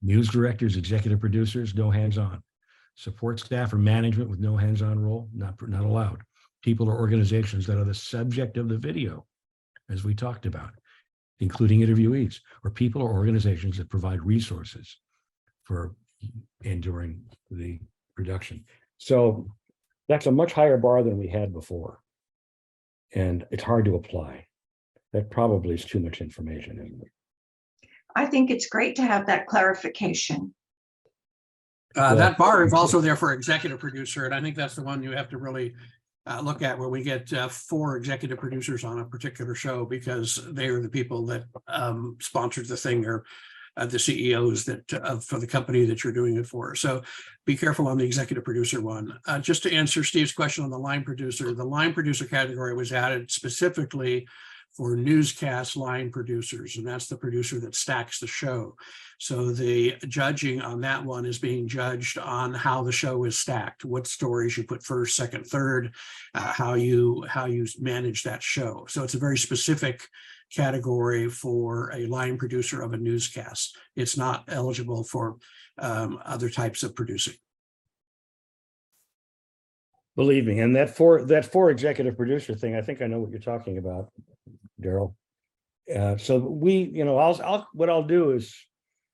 News directors, executive producers, no hands-on. Support staff or management with no hands-on role, not allowed. People or organizations that are the subject of the video, as we talked about, including interviewees, or people or organizations that provide resources for and during the production. So that's a much higher bar than we had before. And it's hard to apply. That probably is too much information, isn't it? I think it's great to have that clarification. That bar is also there for executive producer, and I think that's the one you have to really look at when we get 4 executive producers on a particular show, because they are the people that sponsored the thing, or the CEOs that for the company that you're doing it for. So be careful on the executive producer one. Just to answer Steve's question on the line producer category was added specifically for newscast line producers, and that's the producer that stacks the show. So the judging on that one is being judged on how the show is stacked, what stories you put first, second, third, how you manage that show. So it's a very specific category for a line producer of a newscast. It's not eligible for other types of producing. Believe me, and that four executive producer thing, I think I know what you're talking about, Daryl. So what I'll do is,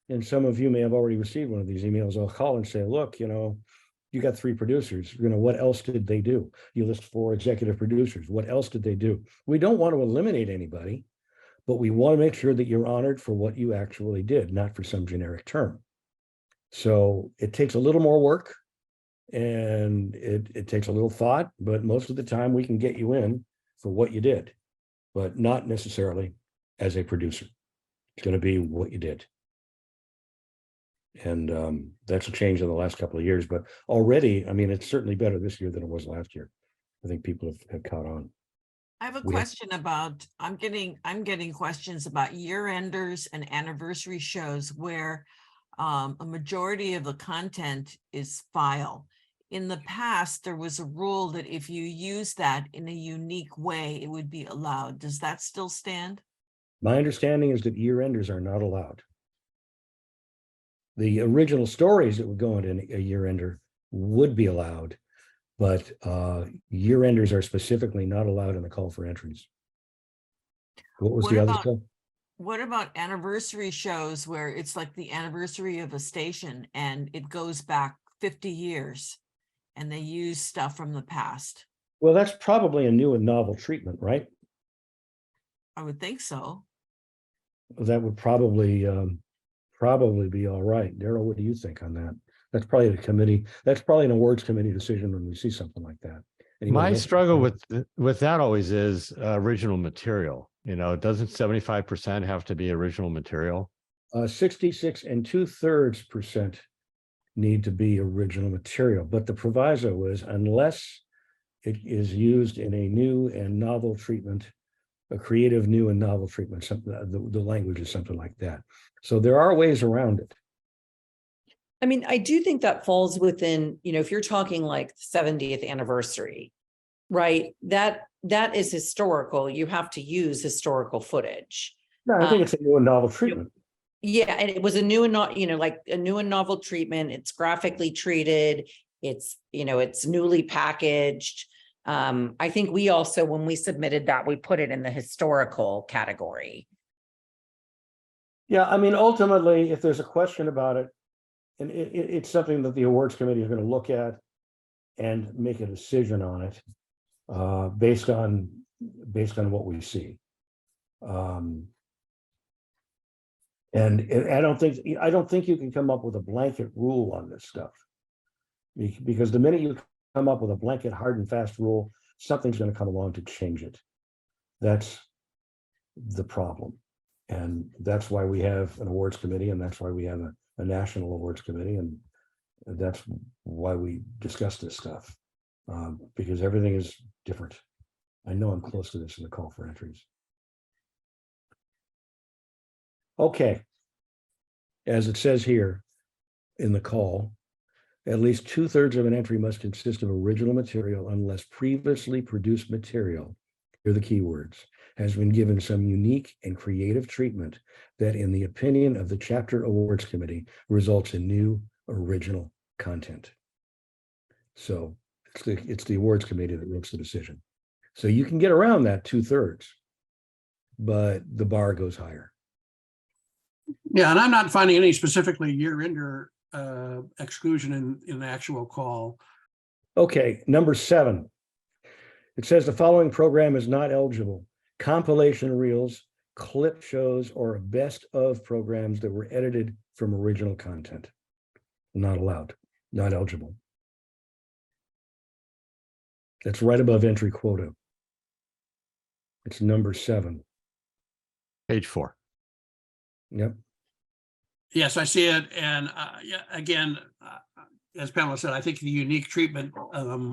and some of you may have already received one of these emails, I'll call and say, look, you got 3 producers, what else did they do? You list 4 executive producers. What else did they do? We don't want to eliminate anybody, but we want to make sure that you're honored for what you actually did, not for some generic term. So it takes a little more work and it takes a little thought, but most of the time we can get you in for what you did, but not necessarily as a producer. It's going to be what you did. And that's a change in the last couple of years, but already, I mean, it's certainly better this year than it was last year. I think people have caught on. I have a We have- question about, I'm getting questions about year enders and anniversary shows where a majority of the content is file. In the past, there was a rule that if you use that in a unique way, it would be allowed. Does that still stand? My understanding is that year enders are not allowed. The original stories that would go into a year ender would be allowed, but year enders are specifically not allowed in the call for entries. What was the other stuff? What about anniversary shows where it's like the anniversary of a station and it goes back 50 years and they use stuff from the past? Well, that's probably a new and novel treatment, right? I would think so. That would probably be all right. Daryl, what do you think on that? That's probably the committee. That's probably an awards committee decision when we see something like that. Anybody My else? struggle with that always is original material. Doesn't 75% have to be original material? 66 2/3% need to be original material, but the proviso is unless it is used in a new and novel treatment, a creative new and novel treatment, something, the language is something like that. So there are ways around it. I mean, I do think that falls within, if you're talking like 70th anniversary, right? That is historical. You have to use historical footage. No, I think it's a new and novel treatment. Yeah, and it was a new and not, like a new and novel treatment. It's graphically treated. It's, it's newly packaged. I think we also, when we submitted that, we put it in the historical category. Yeah, I mean, ultimately, if there's a question about it, and it's something that the awards committee is going to look at and make a decision on it based on what we see. And I don't think you can come up with a blanket rule on this stuff, because the minute you come up with a blanket hard and fast rule, something's going to come along to change it. That's the problem. And that's why we have an awards committee, and that's why we have a national awards committee, and that's why we discuss this stuff, because everything is different. I know I'm close to this in the call for entries. Okay. As it says here in the call, at least 2/3 of an entry must consist of original material unless previously produced material, here are the key words, has been given some unique and creative treatment that, in the opinion of the chapter awards committee, results in new original content. So it's the awards committee that makes the decision. So you can get around that 2/3, but the bar goes higher. Yeah, and I'm not finding any specifically year-ender exclusion in the actual call. Okay, number 7. It says the following program is not eligible: compilation reels, clip shows, or best of programs that were edited from original content. Not allowed, not eligible. That's right above entry quota. It's number 7. Page 4. Yep. Yes, I see it. And again, as Pamela said, I think the unique treatment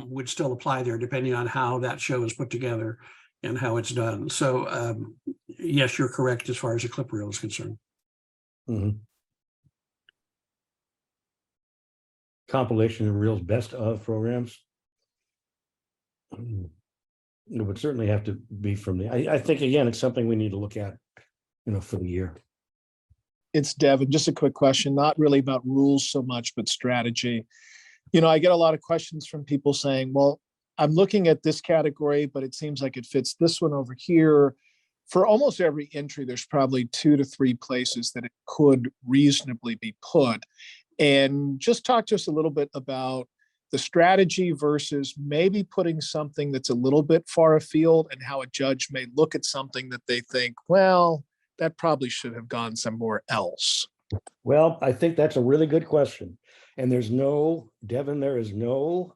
would still apply there, depending on how that show is put together and how it's done. So yes, you're correct as far as the clip reel is concerned. Mm-hmm. Compilation reels, best of programs. It would certainly have to be from the, I think, again, it's something we need to look at, for the year. It's Devin. Just a quick question, not really about rules so much, but strategy. I get a lot of questions from people saying, well, I'm looking at this category, but it seems like it fits this one over here for almost every entry, there's probably 2 to 3 places that it could reasonably be put. And just talk to us a little bit about the strategy versus maybe putting something that's a little bit far afield, and how a judge may look at something that they think, well, that probably should have gone somewhere else. Well, I think that's a really good question. And there's no, Devin, there's no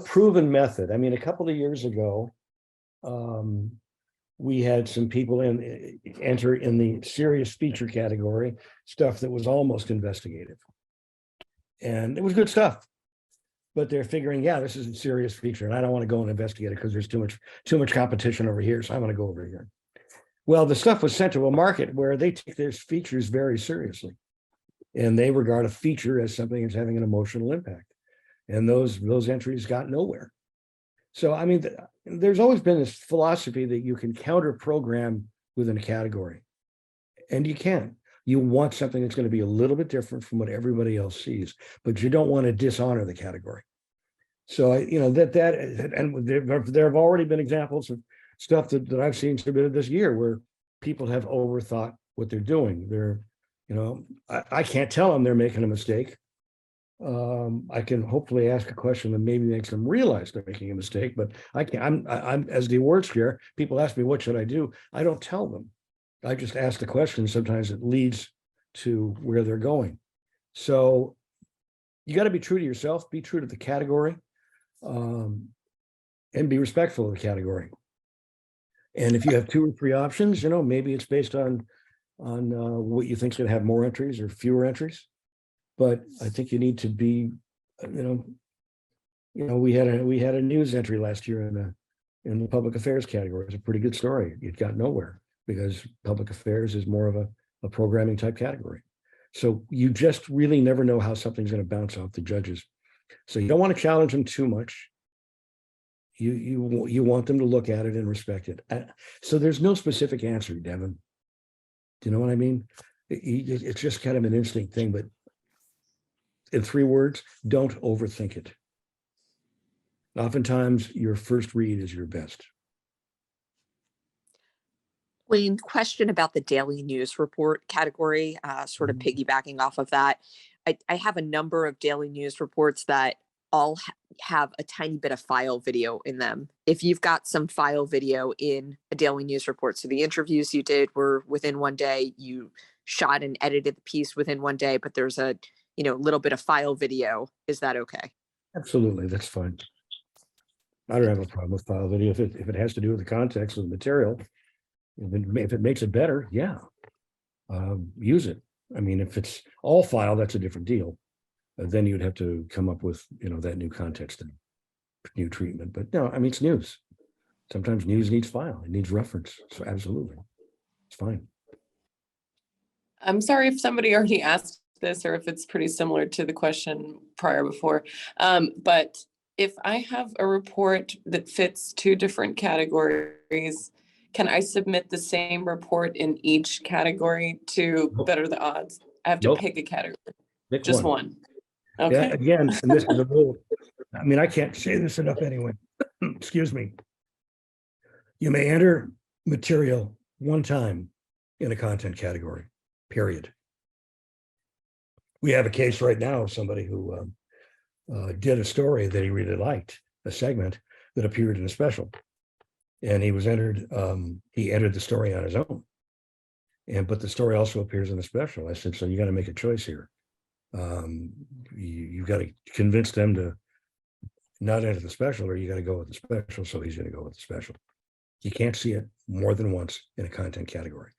proven method. I mean, a couple of years ago, we had some people enter in the serious feature category, stuff that was almost investigative. And it was good stuff. But they're figuring, yeah, this is a serious feature, and I don't want to go and investigate it because there's too much competition over here. So I want to go over here. Well, the stuff was sent to a market where they take their features very seriously, and they regard a feature as something that's having an emotional impact. And those entries got nowhere. So, I mean, there's always been this philosophy that you can counter program within a category, and you can. You want something that's going to be a little bit different from what everybody else sees, but you don't want to dishonor the category. So, and there have already been examples of stuff that I've seen submitted this year where people have overthought what they're doing. I can't tell them they're making a mistake. I can hopefully ask a question that maybe makes them realize they're making a mistake, but I can't. I'm as the awards chair, people ask me, what should I do? I don't tell them. I just ask the question. Sometimes it leads to where they're going. So you got to be true to yourself, be true to the category, and be respectful of the category. And if you have 2 or 3 options, maybe it's based on what you think is going to have more entries or fewer entries. But I think you need to be, we had a news entry last year in the public affairs category. It's a pretty good story. It got nowhere because public affairs is more of a programming type category. So you just really never know how something's going to bounce off the judges. So you don't want to challenge them too much. You want them to look at it and respect it. So there's no specific answer, Devin. Do you know what I mean? It's just kind of an instinct thing, but in 3 words, don't overthink it. Oftentimes, your first read is your best. Wayne, question about the daily news report category, sort of piggybacking off of that. I have a number of daily news reports that all have a tiny bit of file video in them. If you've got some file video in a daily news report, so the interviews you did were within 1 day, you shot and edited the piece within 1 day, but there's a little bit of file video, is that okay? Absolutely, that's fine. I don't have a problem with file video if it has to do with the context of the material. If it makes it better, yeah, use it. I mean, if it's all file, that's a different deal. Then you'd have to come up with, that new context and new treatment. But no, I mean, it's news. Sometimes news needs file, it needs reference. So absolutely, it's fine. I'm sorry if somebody already asked this or if it's pretty similar to the question prior before. But if I have a report that fits 2 different categories, can I submit the same report in each category to better the odds? I have to pick a category. Pick Just one. Yeah, Okay. again, and this is a rule. I mean, I can't say this enough anyway. Excuse me. You may enter material 1 time in a content category, period. We have a case right now of somebody who did a story that he really liked, a segment that appeared in a special. And he was entered, he entered the story on his own. But the story also appears in the special. I said, so you got to make a choice here. You got to convince them to not enter the special, or you got to go with the special. So he's going to go with the special. You can't see it more than once in a content category.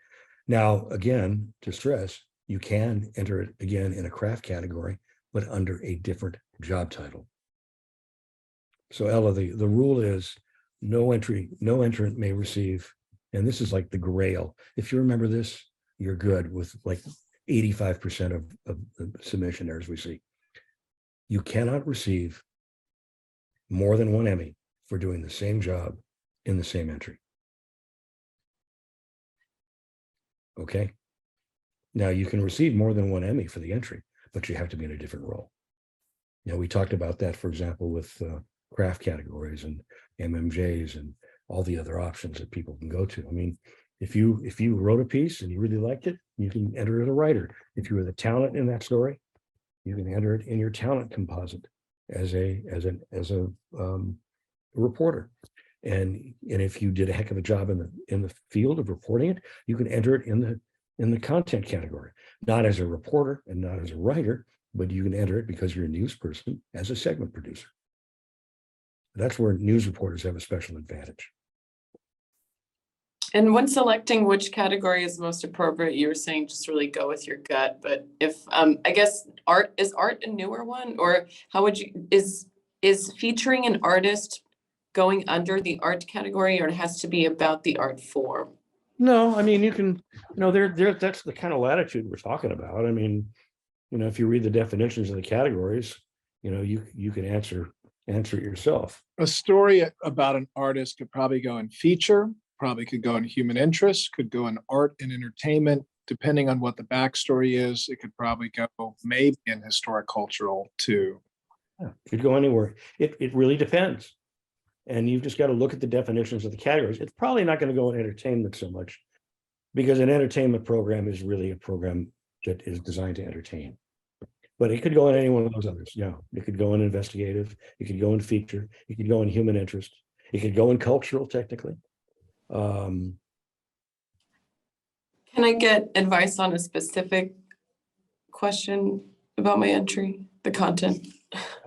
Now, again, to stress, you can enter it again in a craft category, but under a different job title. So Ella, the rule is no entrant may receive, and this is like the grail. If you remember this, you're good with like 85% of the submission errors we see. You cannot receive more than 1 Emmy for doing the same job in the same entry. Okay. Now you can receive more than 1 Emmy for the entry, but you have to be in a different role. We talked about that, for example, with craft categories and MMJs and all the other options that people can go to. I mean, if you wrote a piece and you really liked it, you can enter it as a writer. If you were the talent in that story, you can enter it in your talent composite as a reporter. And if you did a heck of a job in the field of reporting it, you can enter it in the content category, not as a reporter and not as a writer, but you can enter it because you're a news person as a segment producer. That's where news reporters have a special advantage. And when selecting which category is most appropriate, you were saying just really go with your gut. But if I guess art a newer one, or how would you is featuring an artist going under the art category, or it has to be about the art form? No, I mean, you can, that's the kind of latitude we're talking about. I mean, if you read the definitions of the categories, you can answer it yourself. A story about an artist could probably go in feature, probably could go in human interest, could go in art and entertainment, depending on what the backstory is. It could probably go maybe in historic cultural too. Yeah, it could go anywhere. It really depends. And you've just got to look at the definitions of the categories. It's probably not going to go in entertainment so much, because an entertainment program is really a program that is designed to entertain. But it could go in any one of those others. Yeah, it could go in investigative. It could go in feature. It could go in human interest. It could go in cultural, technically. Can I get advice on a specific question about my entry, the content?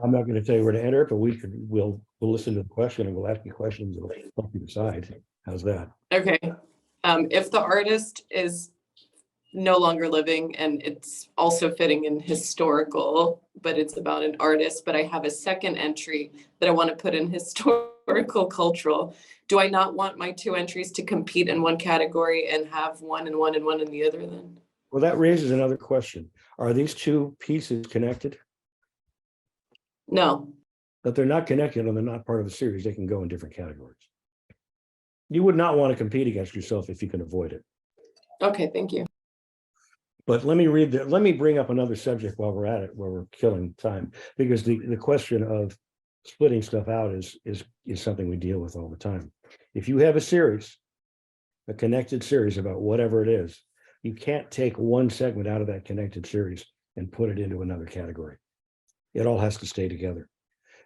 I'm not going to tell you where to enter it, but we'll listen to the question and we'll ask you questions that'll help you decide. How's that? Okay. If the artist is no longer living and it's also fitting in historical, but it's about an artist, but I have a second entry that I want to put in historical cultural, do I not want my two entries to compete in one category and have one and one and one in the other then? Well, that raises another question. Are these two pieces connected? No. But they're not connected and they're not part of the series. They can go in different categories. You would not want to compete against yourself if you can avoid it. Okay, thank you. But let me bring up another subject while we're at it, while we're killing time, because the question of splitting stuff out is something we deal with all the time. If you have a series, a connected series about whatever it is, you can't take one segment out of that connected series and put it into another category. It all has to stay together.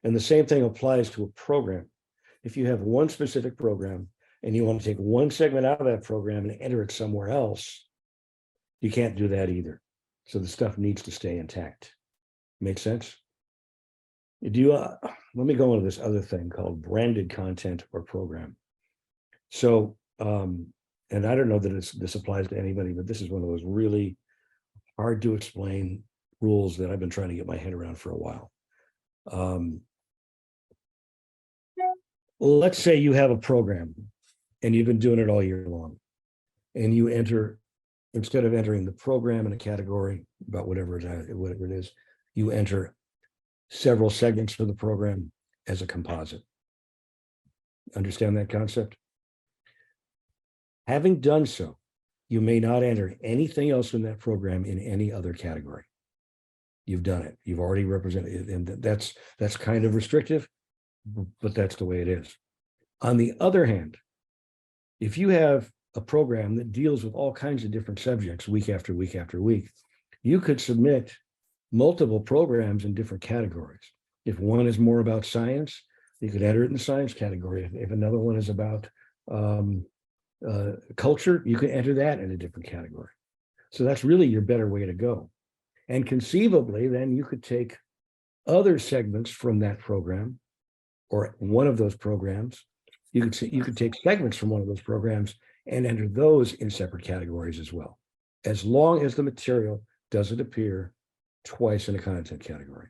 And the same thing applies to a program. If you have one specific program and you want to take one segment out of that program and enter it somewhere else, you can't do that either. So the stuff needs to stay intact. Make sense? Let me go into this other thing called branded content or program. So, and I don't know that this applies to anybody, but this is one of those really hard to explain rules that I've been trying to get my head around for a while. Let's say you have a program and you've been doing it all year long, and you enter, instead of entering the program in a category about whatever it is, you enter several segments for the program as a composite. Understand that concept? Having done so, you may not enter anything else in that program in any other category. You've done it. You've already represented it, and that's kind of restrictive, but that's the way it is. On the other hand, if you have a program that deals with all kinds of different subjects week after week after week, you could submit multiple programs in different categories. If one is more about science, you could enter it in the science category. If another one is about culture, you can enter that in a different category. So that's really your better way to go. And conceivably, then you could take other segments from that program or one of those programs. You could take segments from one of those programs and enter those in separate categories as well, as long as the material doesn't appear twice in a content category.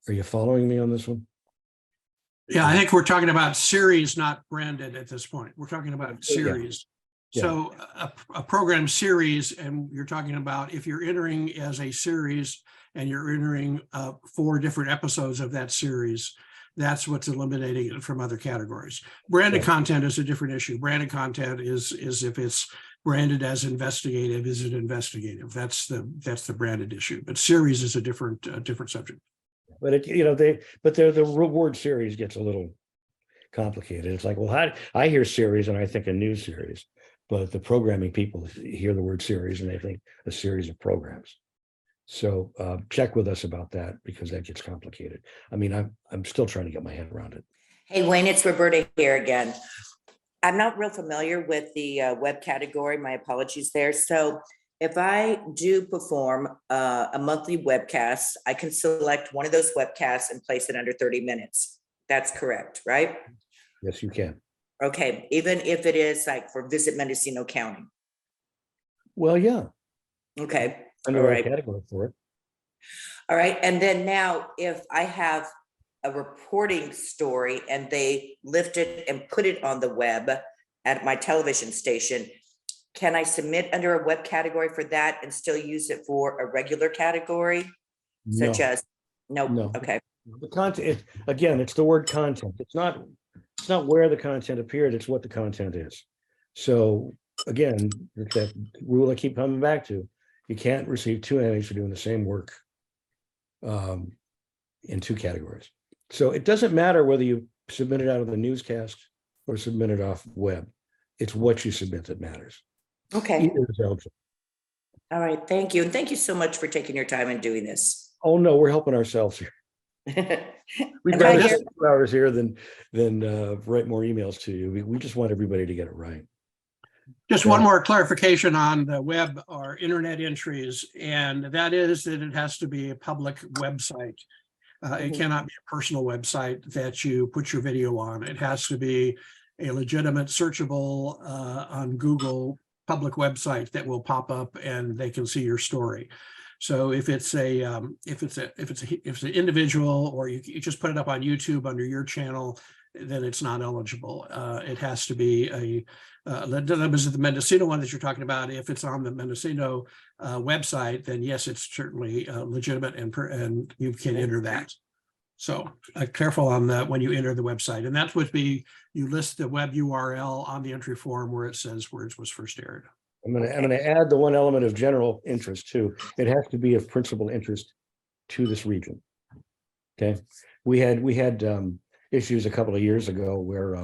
Are you following me on this one? Yeah, I think we're talking about series, not branded at this point. We're talking about series. Yeah. So a program series, and you're talking about if you're entering as a series and you're entering 4 different episodes of that series, that's what's eliminating it from other categories. Branded content is a different issue. Branded content is if it's branded as investigative, is it investigative? That's the branded issue. But series is a different subject. But the reward series gets a little complicated. It's like, well, I hear series and I think a news series, but the programming people hear the word series and they think a series of programs. So check with us about that because that gets complicated. I mean, I'm still trying to get my head around it. Hey, Wayne, it's Roberta here again. I'm not real familiar with the web category. My apologies there. So if I do perform a monthly webcast, I can select one of those webcasts and place it under 30 minutes. That's correct, right? Yes, you can. Okay, even if it is like for Visit Mendocino County. Well, yeah. Okay, Under all our right. category for it. All right, and then now if I have a reporting story and they lift it and put it on the web at my television station, can I submit under a web category for that and still use it for a regular category? Such No. as, nope, No. okay. The content, again, it's the word content. It's not where the content appeared, it's what the content is. So again, it's that rule I keep coming back to. You can't receive 2 Emmys for doing the same work in 2 categories. So it doesn't matter whether you submit it out of the newscast or submit it off web. It's what you submit that matters. Okay. Either is eligible. All right, thank you. And thank you so much for taking your time and doing this. Oh no, we're helping ourselves here. We'd And rather I spend 2 hours here than write more emails to you. We just want everybody to get it right. Just one more clarification on the web or internet entries, and that is that it has to be a public website. It cannot be a personal website that you put your video on. It has to be a legitimate, searchable on Google public website that will pop up and they can see your story. So if it's an individual, or you just put it up on YouTube under your channel, then it's not eligible. It has to be that was the Mendocino one that you're talking about. If it's on the Mendocino website, then yes, it's certainly legitimate and you can enter that. So careful on that when you enter the website. And that would be, you list the web URL on the entry form where it says where it was first aired. I'm gonna add the one element of general interest too. It has to be of principal interest to this region. Okay, we had issues a couple of years ago where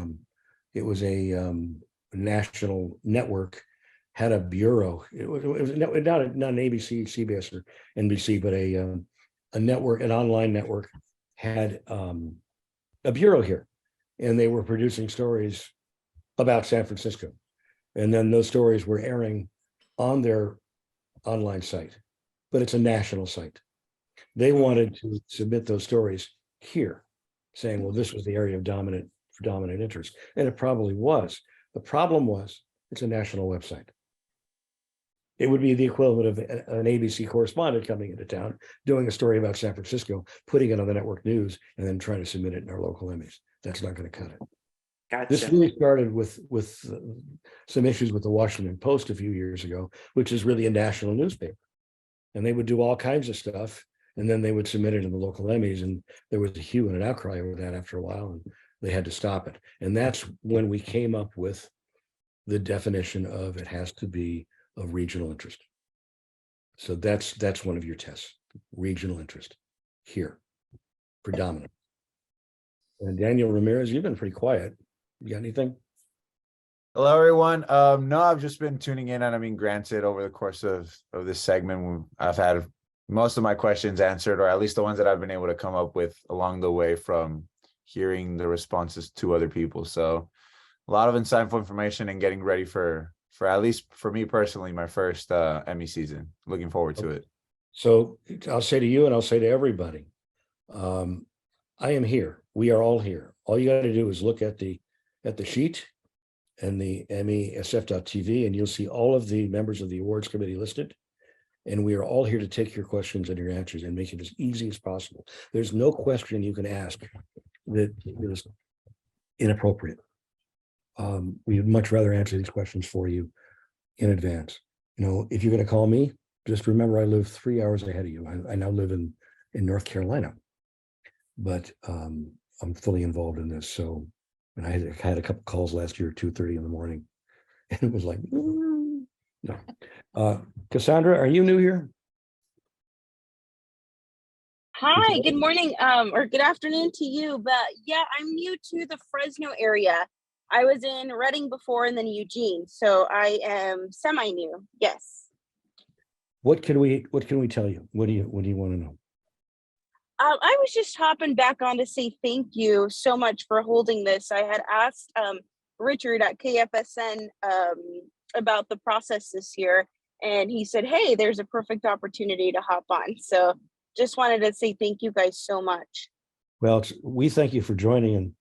it was a national network had a bureau. It was not an ABC, CBS, or NBC, but a network, an online network, had a bureau here, and they were producing stories about San Francisco. And then those stories were airing on their online site, but it's a national site. They wanted to submit those stories here, saying, well, this was the area of dominant interest. And it probably was. The problem was it's a national website. It would be the equivalent of an ABC correspondent coming into town, doing a story about San Francisco, putting it on the network news, and then trying to submit it in our local Emmys. That's not going to cut it. Gotcha. This really started with some issues with the Washington Post a few years ago, which is really a national newspaper. And they would do all kinds of stuff, and then they would submit it in the local Emmys, and there was a hue and an outcry over that after a while, and they had to stop it. And that's when we came up with the definition of it has to be of regional interest. So that's one of your tests, regional interest here, predominant. And Daniel Ramirez, you've been pretty quiet. You got anything? Hello, everyone. No, I've just been tuning in, and I mean, granted, over the course of this segment, I've had most of my questions answered, or at least the ones that I've been able to come up with along the way from hearing the responses to other people. So a lot of insightful information and getting ready for at least for me personally, my first Emmy season. Looking forward to it. So I'll say to you, and I'll say to everybody, I am here. We are all here. All you got to do is look at the sheet and the EmmySF.tv, and you'll see all of the members of the awards committee listed. And we are all here to take your questions and your answers and make it as easy as possible. There's no question you can ask that is inappropriate. We would much rather answer these questions for you in advance. You know, if you're going to call me, just remember I live 3 hours ahead of you. I now live in North Carolina, but I'm fully involved in this. So, and I had a couple calls last year at 2:30 in the morning, and it was like, no. Cassandra, are you new here? Hi, good morning, or good afternoon to you. But yeah, I'm new to the Fresno area. I was in Reading before and then Eugene, so I am semi-new. Yes. What can we tell you? What do you want to know? I was just hopping back on to say thank you so much for holding this. I had asked Richard at KFSN about the process this year, and he said, hey, there's a perfect opportunity to hop on. So just wanted to say thank you guys so much. Well, we thank you for joining, and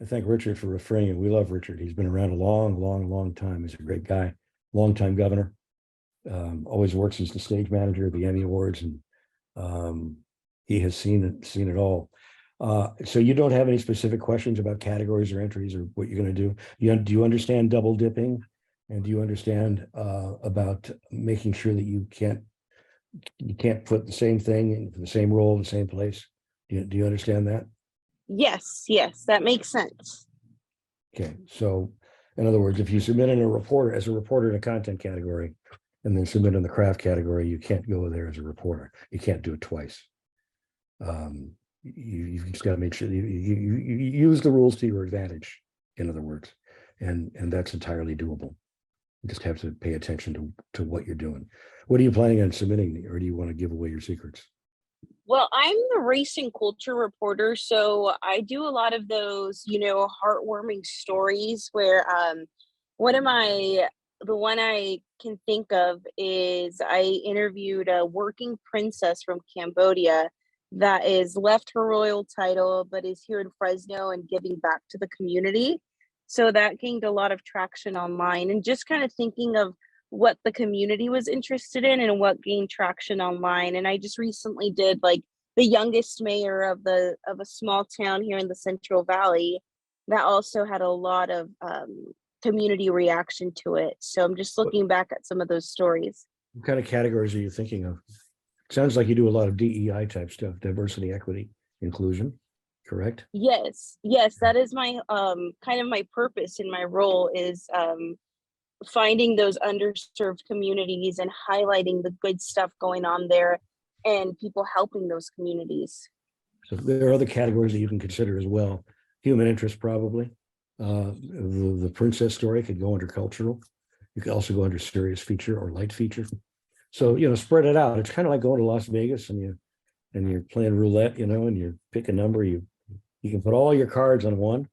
I thank Richard for referring you. We love Richard. He's been around a long time. He's a great guy, longtime governor. Always works as the stage manager of the Emmy Awards, and he has seen it all. So you don't have any specific questions about categories or entries or what you're going to do? Do you understand double dipping? And do you understand about making sure that you can't put the same thing in the same role in the same place? Do you understand that? Yes, that makes sense. Okay, so in other words, if you submit in as a reporter in a content category, and then submit in the craft category, you can't go there as a reporter. You can't do it twice. You've just got to make sure you use the rules to your advantage, in other words, and that's entirely doable. You just have to pay attention to what you're doing. What are you planning on submitting, or do you want to give away your secrets? Well, I'm the race and culture reporter, so I do a lot of those, heartwarming stories where the one I can think of is I interviewed a working princess from Cambodia that is left her royal title, but is here in Fresno and giving back to the community. So that gained a lot of traction online, and just kind of thinking of what the community was interested in and what gained traction online. And I just recently did like the youngest mayor of a small town here in the Central Valley that also had a lot of community reaction to it. So I'm just looking back at some of those stories. What kind of categories are you thinking of? Sounds like you do a lot of DEI type stuff, diversity, equity, inclusion, correct? Yes, that is my kind of my purpose in my role is finding those underserved communities and highlighting the good stuff going on there and people helping those communities. So there are other categories that you can consider as well. Human interest, probably. The princess story could go under cultural. You could also go under serious feature or light feature. So, spread it out. It's kind of like going to Las Vegas and you're playing roulette, and you pick a number. You can put all your cards on one,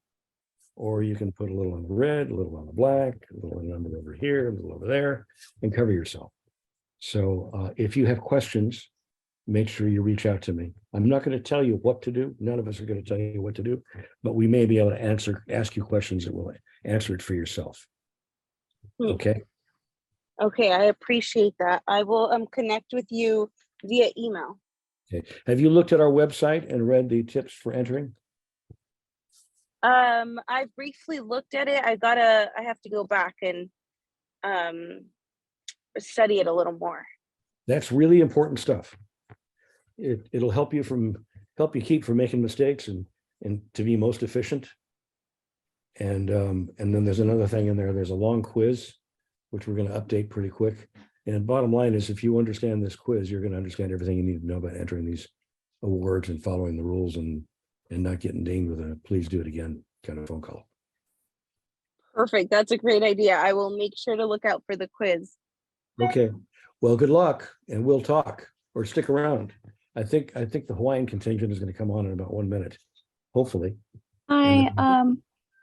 or you can put a little on the red, a little on the black, a little number over here, a little over there, and cover yourself. So if you have questions, make sure you reach out to me. I'm not going to tell you what to do. None of us are going to tell you what to do, but we may be able to ask you questions that will answer it for yourself. Okay. Okay, I appreciate that. I will connect with you via email. Okay. Have you looked at our website and read the tips for entering? I briefly looked at it. I have to go back and study it a little more. That's really important stuff. It'll help you keep from making mistakes and to be most efficient. And then there's another thing in there. There's a long quiz, which we're going to update pretty quick. And bottom line is, if you understand this quiz, you're going to understand everything you need to know about entering these awards and following the rules and not getting dinged with a "please do it again" kind of phone call. Perfect. That's a great idea. I will make sure to look out for the quiz. Okay. Well, good luck, and we'll talk or stick around. I think the Hawaiian contingent is going to come on in about 1 minute, hopefully. Hi,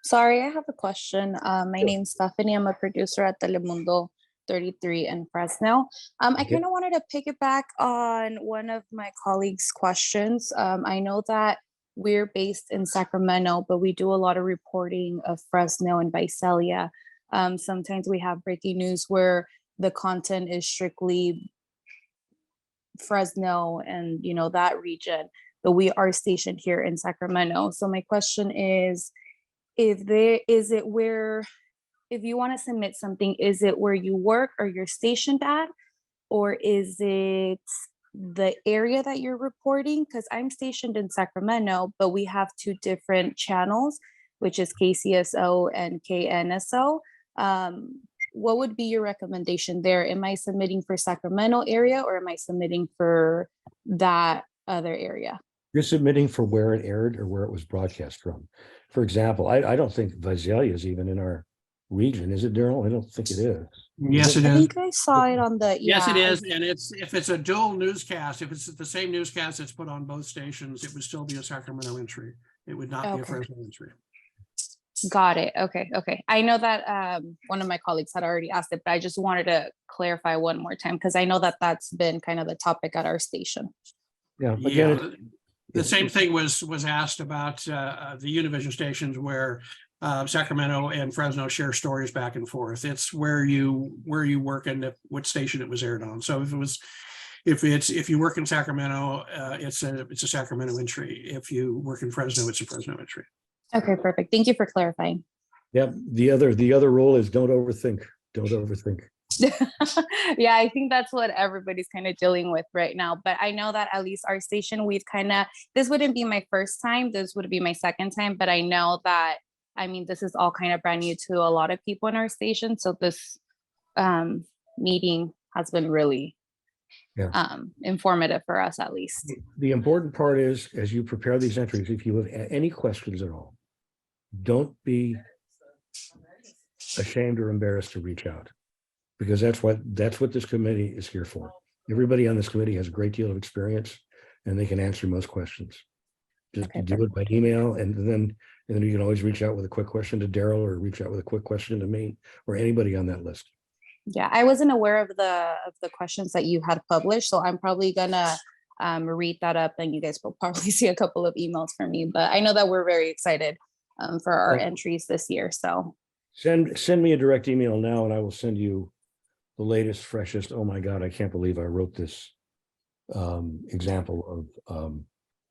sorry, I have a question. My name's Stephanie. I'm a producer at Telemundo 33 in Fresno. I kind of wanted to piggyback on one of my colleagues' questions. I know that we're based in Sacramento, but we do a lot of reporting of Fresno and Visalia. Sometimes we have breaking news where the content is strictly Fresno and that region, but we are stationed here in Sacramento. So my question is, if you want to submit something, is it where you work or you're stationed at, or is it the area that you're reporting? Because I'm stationed in Sacramento, but we have two different channels, which is KCSO and KNSO. What would be your recommendation there? Am I submitting for Sacramento area, or am I submitting for that other area. You're submitting for where it aired or where it was broadcast from. For example, I don't think Visalia is even in our region. Is it, Daryl? I don't think it is. Yes, it I is. think I saw it on the, Yes, it yeah. is. And if it's a dual newscast, if it's the same newscast that's put on both stations, it would still be a Sacramento entry. It would not be a Okay. Fresno entry. Got it. Okay. Okay. I know that one of my colleagues had already asked it, but I just wanted to clarify one more time because I know that that's been kind of the topic at our station. Yeah. Yeah, Again, the same thing was asked about the Univision stations where Sacramento and Fresno share stories back and forth. It's where you work and what station it was aired on. So if you work in Sacramento, it's a Sacramento entry. If you work in Fresno, it's a Fresno entry. Okay, perfect. Thank you for clarifying. yeah. The other rule is don't overthink. Don't overthink. Yeah, I think that's what everybody's kind of dealing with right now. But I know that at least our station, we've kind of, this wouldn't be my first time, this would be my second time, but I know that, I mean, this is all kind of brand new to a lot of people in our station. So this meeting has been really informative for us, at least. The important part is, as you prepare these entries, if you have any questions at all, don't be ashamed or embarrassed to reach out, because that's what this committee is here for. Everybody on this committee has a great deal of experience and they can answer most questions. Just do it by email, and then you can always reach out with a quick question to Daryl or reach out with a quick question to me or anybody on that list. Yeah, I wasn't aware of the questions that you had published, so I'm probably gonna read that up, and you guys will probably see a couple of emails from me. But I know that we're very excited for our entries this year. So send me a direct email now, and I will send you the latest, freshest. Oh my God, I can't believe I wrote this example of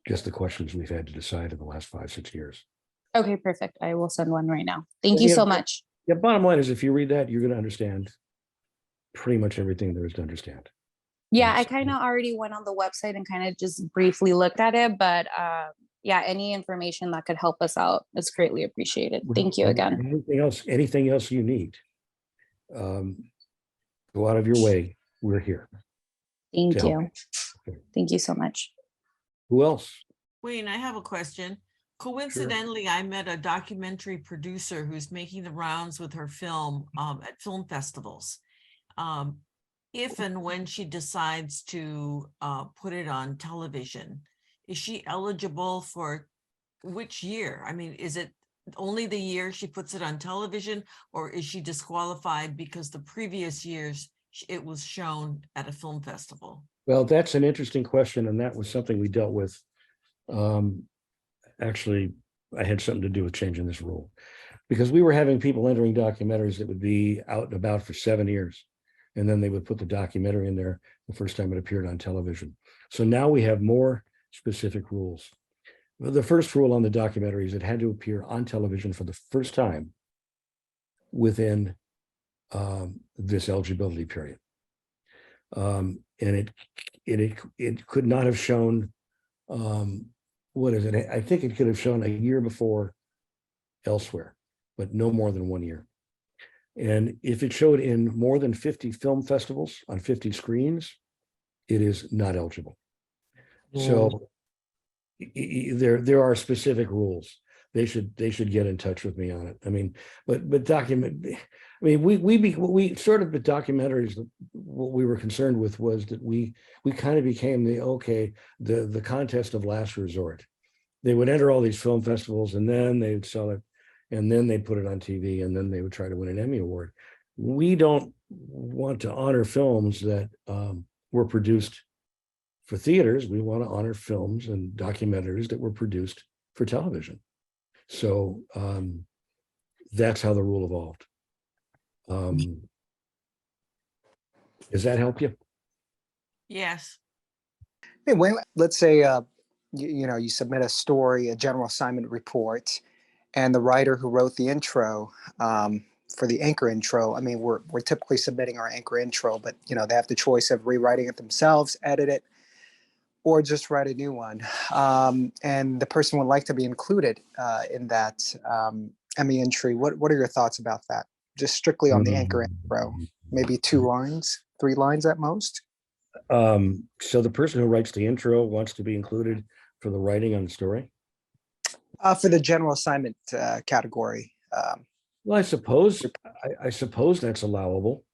just the questions we've had to decide in the last 5-6 years. okay, perfect. I will send one right now. Thank you so much. Yeah, bottom line is, if you read that, you're going to understand pretty much everything there is to understand. Yeah, I kind of already went on the website and kind of just briefly looked at it, but yeah, any information that could help us out is greatly appreciated. Thank you again. Anything else you need, go out of your way. We're here. Thank to you. help. Thank you so much. Who else? Wayne, I have a question. Coincidentally, I met a documentary producer who's making the rounds with her film at film festivals. If and when she decides to put it on television, is she eligible for which year? I mean, is it only the year she puts it on television, or is she disqualified because the previous years it was shown at a film festival? Well, that's an interesting question, and that was something we dealt with. Actually, I had something to do with changing this rule, because we were having people entering documentaries that would be out and about for 7 years, and then they would put the documentary in there the first time it appeared on television. So now we have more specific rules. Well, the first rule on the documentaries, it had to appear on television for the first time within this eligibility period. And it could not have shown, what is it? I think it could have shown a year before elsewhere, but no more than 1 year. And if it showed in more than 50 film festivals on 50 screens, it is not eligible. So there are specific rules. They should get in touch with me on it. I mean, but document. I mean, we sort of, the documentaries, what we were concerned with was that we kind of became the contest of last resort. They would enter all these film festivals, and then they would sell it, and then they put it on TV, and then they would try to win an Emmy Award. We don't want to honor films that were produced for theaters. We want to honor films and documentaries that were produced for television. So that's how the rule evolved. Does that help you? Yes. Hey, Wayne, let's say you submit a story, a general assignment report, and the writer who wrote the intro for the anchor intro. I mean, we're typically submitting our anchor intro, but they have the choice of rewriting it themselves, edit it, or just write a new one. And the person would like to be included in that Emmy entry. What are your thoughts about that? Just strictly on the anchor intro, maybe 2 lines, 3 lines at most? So the person who writes the intro wants to be included for the writing on the story? For the general assignment category. Well, I suppose that's allowable.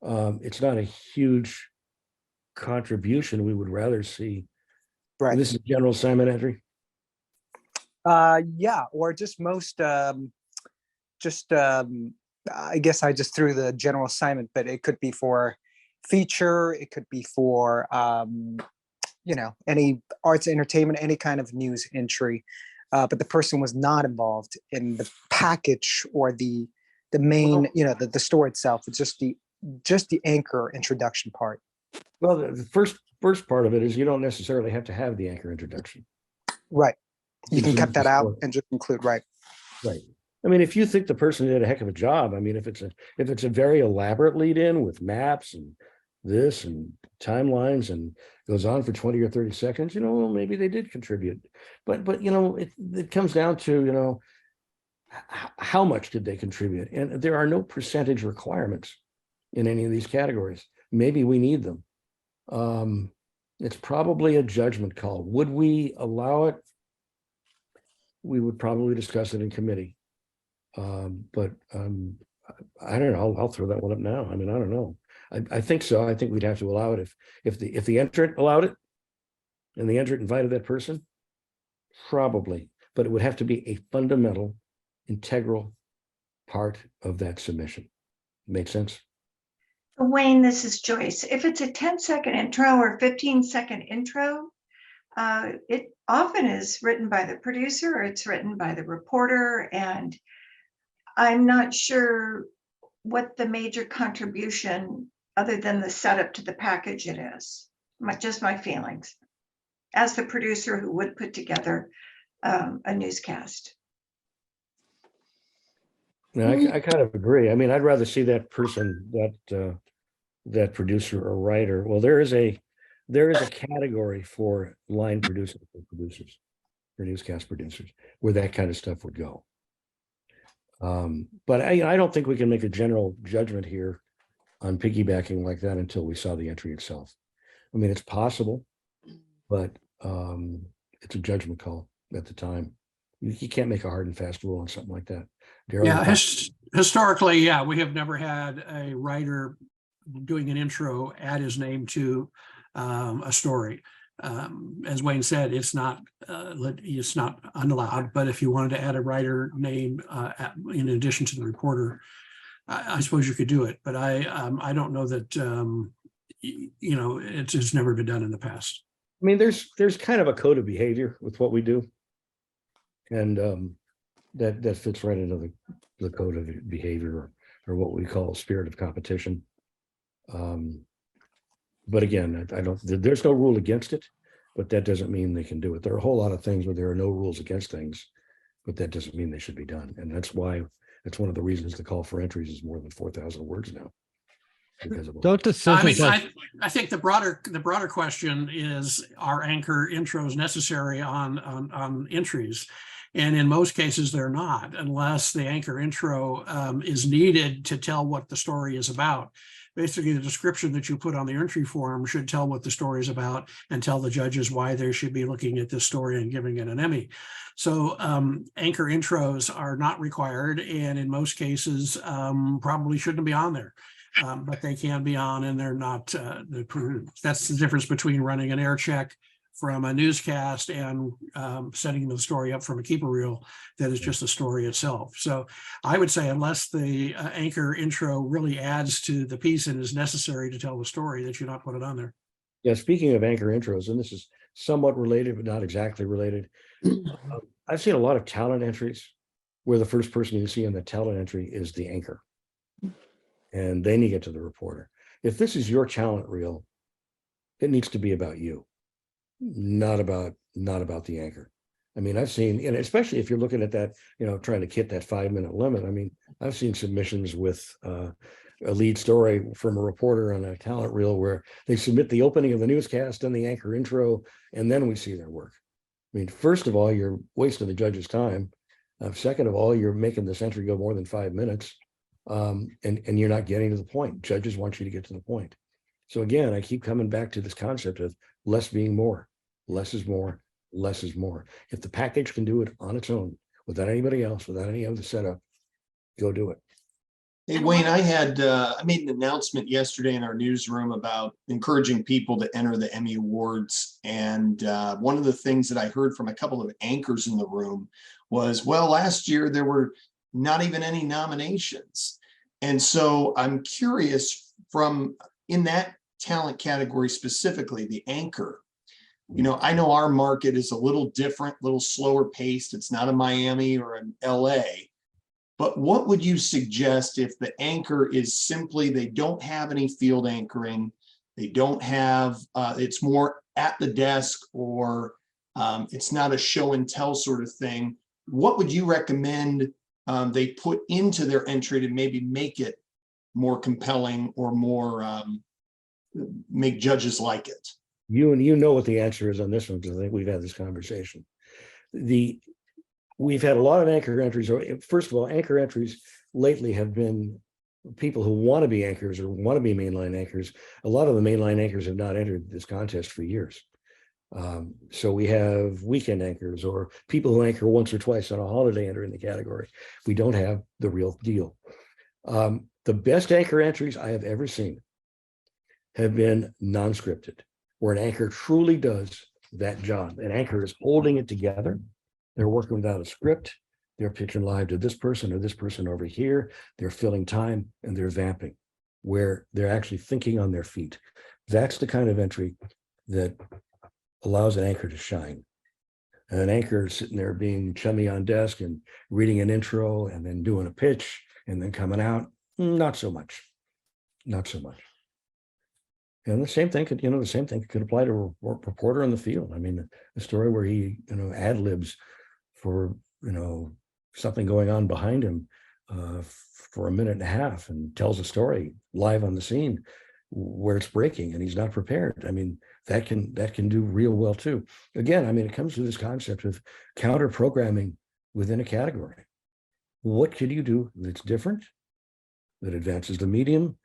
It's not a huge contribution. We would rather see. Right. And this is general assignment entry. Yeah, or just most, I guess I just threw the general assignment, but it could be for feature, it could be for, any arts, entertainment, any kind of news entry. But the person was not involved in the package or the main, the story itself. It's just the anchor introduction part. Well, the first part of it is you don't necessarily have to have the anchor introduction. Right. You can cut that out story. and just include, right. Right. I mean, if you think the person did a heck of a job, I mean, if it's a very elaborate lead in with maps and this and timelines and goes on for 20 or 30 seconds, well, maybe they did contribute. But it comes down to, how much did they contribute? And there are no percentage requirements in any of these categories. Maybe we need them. It's probably a judgment call. Would we allow it? We would probably discuss it in committee. But I don't know. I'll throw that one up now. I mean, I don't know. I think so. I think we'd have to allow it if the entrant allowed it and the entrant invited that person, probably. But it would have to be a fundamental, integral part of that submission. Made sense? Wayne, this is Joyce. If it's a 10-second intro or 15-second intro, it often is written by the producer or it's written by the reporter. And I'm not sure what the major contribution other than the setup to the package it is. Just my feelings as the producer who would put together a newscast. No, I kind of agree. I mean, I'd rather see that person, that producer or writer. Well, there is a category for line producers, for newscast producers, where that kind of stuff would go. But I don't think we can make a general judgment here on piggybacking like that until we saw the entry itself. I mean, it's possible, but it's a judgment call at the time. You can't make a hard and fast rule on something like that. Darryl, Yeah, historically, yeah, we have never had a writer doing an intro add his name to a story. As Wayne said, it's not unallowed, but if you wanted to add a writer name in addition to the reporter, I suppose you could do it. But I don't know that it's never been done in the past. I mean, there's kind of a code of behavior with what we do, and that fits right into the code of behavior, or what we call spirit of competition. But again, there's no rule against it, but that doesn't mean they can do it. There are a whole lot of things where there are no rules against things, but that doesn't mean they should be done. And that's why it's one of the reasons the call for entries is more than 4,000 words now. Because of I think the broader question is, are anchor intros necessary on entries? And in most cases, they're not, unless the anchor intro is needed to tell what the story is about. Basically, the description that you put on the entry form should tell what the story is about and tell the judges why they should be looking at this story and giving it an Emmy. So anchor intros are not required, and in most cases, probably shouldn't be on there. But they can be on, and they're not. That's the difference between running an air check from a newscast and setting the story up from a keeper reel that is just the story itself. So I would say, unless the anchor intro really adds to the piece and is necessary to tell the story, that you not put it on there. Yeah, speaking of anchor intros, and this is somewhat related, but not exactly related. I've seen a lot of talent entries where the first person you see on the talent entry is the anchor. And then you get to the reporter. If this is your talent reel, it needs to be about you, not about the anchor. I mean, I've seen, and especially if you're looking at that, trying to hit that 5-minute limit. I mean, I've seen submissions with a lead story from a reporter on a talent reel where they submit the opening of the newscast and the anchor intro, and then we see their work. I mean, first of all, you're wasting the judge's time. Second of all, you're making this entry go more than 5 minutes. And you're not getting to the point. Judges want you to get to the point. So again, I keep coming back to this concept of less being more, less is more, less is more. If the package can do it on its own, without anybody else, without any other setup, go do it. Hey, Wayne, I made an announcement yesterday in our newsroom about encouraging people to enter the Emmy Awards. And one of the things that I heard from a couple of anchors in the room was, well, last year there were not even any nominations. And so I'm curious, from in that talent category specifically, the anchor, you know, I know our market is a little different, a little slower paced. It's not a Miami or an LA. But what would you suggest if the anchor is simply, they don't have any field anchoring, they don't have, it's more at the desk, or it's not a show and tell sort of thing? What would you recommend they put into their entry to maybe make it more compelling, or more make judges like it? You know what the answer is on this one, because I think we've had this conversation. We've had a lot of anchor entries. First of all, anchor entries lately have been people who want to be anchors or want to be mainline anchors. A lot of the mainline anchors have not entered this contest for years. So we have weekend anchors, or people who anchor once or twice on a holiday enter in the category. We don't have the real deal. The best anchor entries I have ever seen have been non-scripted, where an anchor truly does that job. An anchor is holding it together. They're working without a script. They're pitching live to this person or this person over here. They're filling time, and they're vamping, where they're actually thinking on their feet. That's the kind of entry that allows an anchor to shine. And an anchor sitting there being chummy on desk and reading an intro and then doing a pitch and then coming out, not so much. Not so much. And the same thing could apply to a reporter in the field. I mean, a story where he, ad libs for, something going on behind him for a minute and a half, and tells a story live on the scene where it's breaking and he's not prepared. I mean, that can do real well too. Again, I mean, it comes to this concept of counter programming within a category. What could you do that's different, that advances the medium,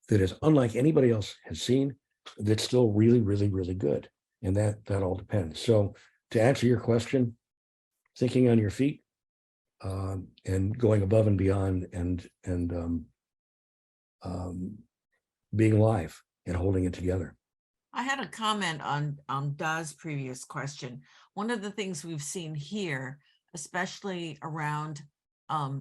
that is unlike anybody else has seen, that's still really, really, really good? And that all depends. So to answer your question, thinking on your feet, and going above and beyond, and being live and holding it together. I had a comment on Da's previous question. One of the things we've seen here, especially around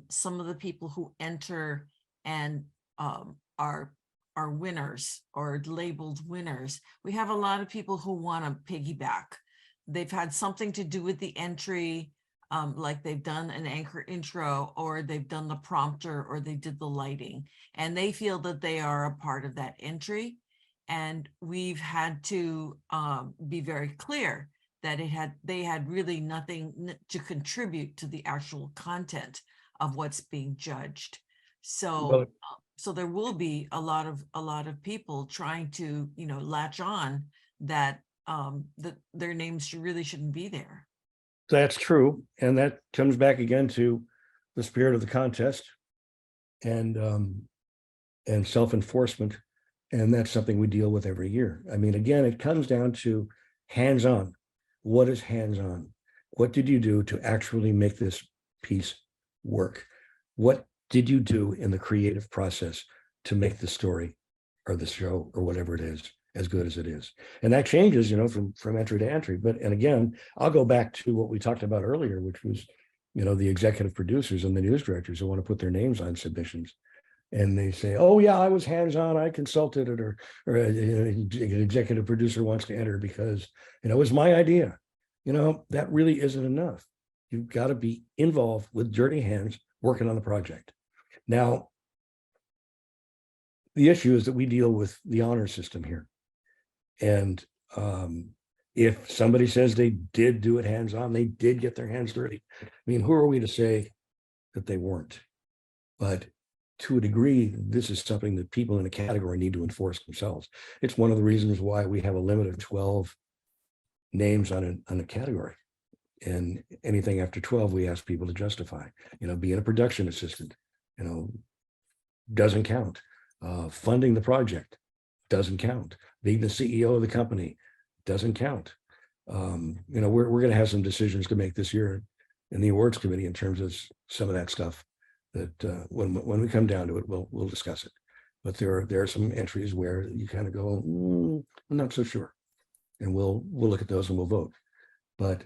some of the people who enter and are winners or labeled winners, we have a lot of people who want to piggyback. They've had something to do with the entry, like they've done an anchor intro, or they've done the prompter, or they did the lighting, and they feel that they are a part of that entry. And we've had to be very clear that they had really nothing to contribute to the actual content of what's being judged. So so there will be a lot of people trying to latch on that that their names really shouldn't be there. That's true. And that comes back again to the spirit of the contest and self-enforcement. And that's something we deal with every year. I mean, again, it comes down to hands-on. What is hands-on? What did you do to actually make this piece work? What did you do in the creative process to make the story or the show or whatever it is as good as it is? And that changes, from entry to entry. And again, I'll go back to what we talked about earlier, which was, the executive producers and the news directors who want to put their names on submissions. And they say, oh yeah, I was hands-on, I consulted it, or an executive producer wants to enter because, it was my idea. That really isn't enough. You've got to be involved with dirty hands working on the project. Now, the issue is that we deal with the honor system here. And if somebody says they did do it hands-on, they did get their hands dirty, I mean, who are we to say that they weren't? But to a degree, this is something that people in a category need to enforce themselves. It's one of the reasons why we have a limit of 12 names on a category. And anything after 12, we ask people to justify. Being a production assistant, doesn't count. Funding the project doesn't count. Being the CEO of the company doesn't count. We're going to have some decisions to make this year in the awards committee in terms of some of that stuff that when we come down to it, we'll discuss it. But there are some entries where you kind of go, I'm not so sure. And we'll look at those and we'll vote. But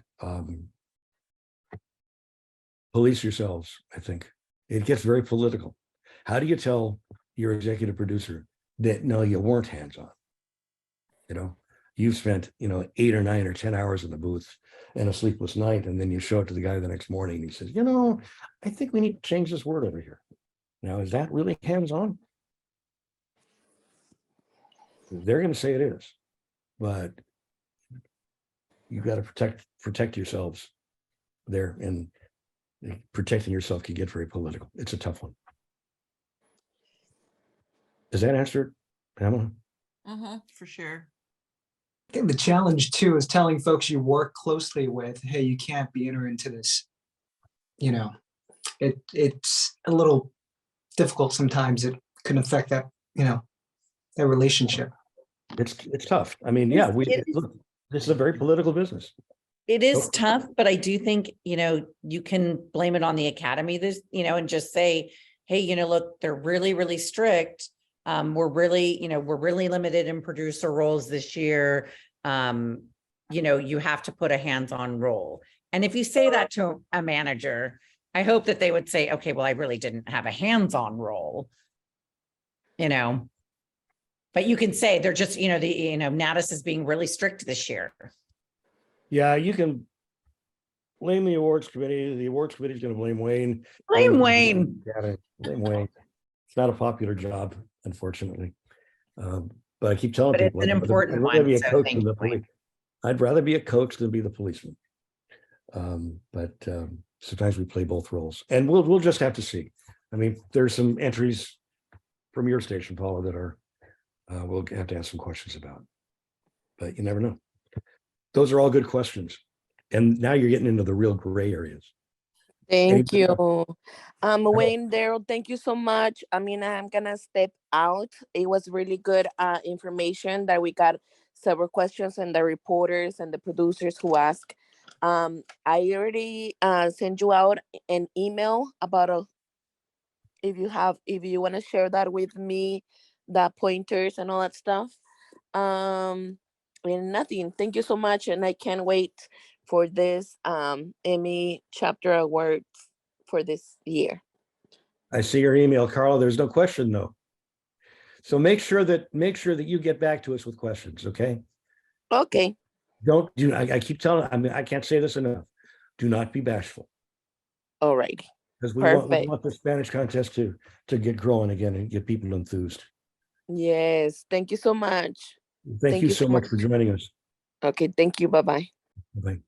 police yourselves, I think. It gets very political. How do you tell your executive producer that no, you weren't hands-on? You've spent 8 or 9 or 10 hours in the booth and a sleepless night, and then you show it to the guy the next morning and he says, I think we need to change this word over here. Now, is that really hands-on? They're going to say it is, but you've got to protect yourselves there, and protecting yourself can get very political. It's a tough one. Does that answer it, Pamela? For sure. I think the challenge too is telling folks you work closely with, hey, you can't be entering into this. It's a little difficult sometimes. It can affect that, that relationship. It's tough. I mean, yeah, look, this is a very political business. It is tough, but I do think, you can blame it on the academy, and just say, hey, look, they're really, really strict. We're really limited in producer roles this year. You have to put a hands-on role. And if you say that to a manager, I hope that they would say, okay, well, I really didn't have a hands-on role, but you can say they're just, NATAS is being really strict this year. Yeah, you can blame the awards committee. The awards committee is going to blame Wayne. Blame Wayne. Blame Wayne. It's not a popular job, unfortunately. But I keep telling people, it's an important one. I'd rather be a coach than the police. I'd rather be a coach than be the policeman. But sometimes we play both roles, and we'll just have to see. I mean, there's some entries from your station, Paula, that are we'll have to ask some questions about. But you never know. Those are all good questions. And now you're getting into the real gray areas. Thank you. Wayne, Daryl, thank you so much. I mean, I'm gonna step out. It was really good information that we got several questions and the reporters and the producers who asked. I already sent you out an email about if you want to share that with me, the pointers and all that stuff. And nothing. Thank you so much. And I can't wait for this Emmy chapter awards for this year. I see your email, Carl. There's no question though. So make sure that you get back to us with questions, okay? Okay. I keep telling, I can't say this enough. Do not be bashful. All right. Because we want the Spanish contest to get growing again and get people enthused. Yes. Thank you so much. Thank you so much for joining us. Okay. Thank you. Bye-bye. Bye.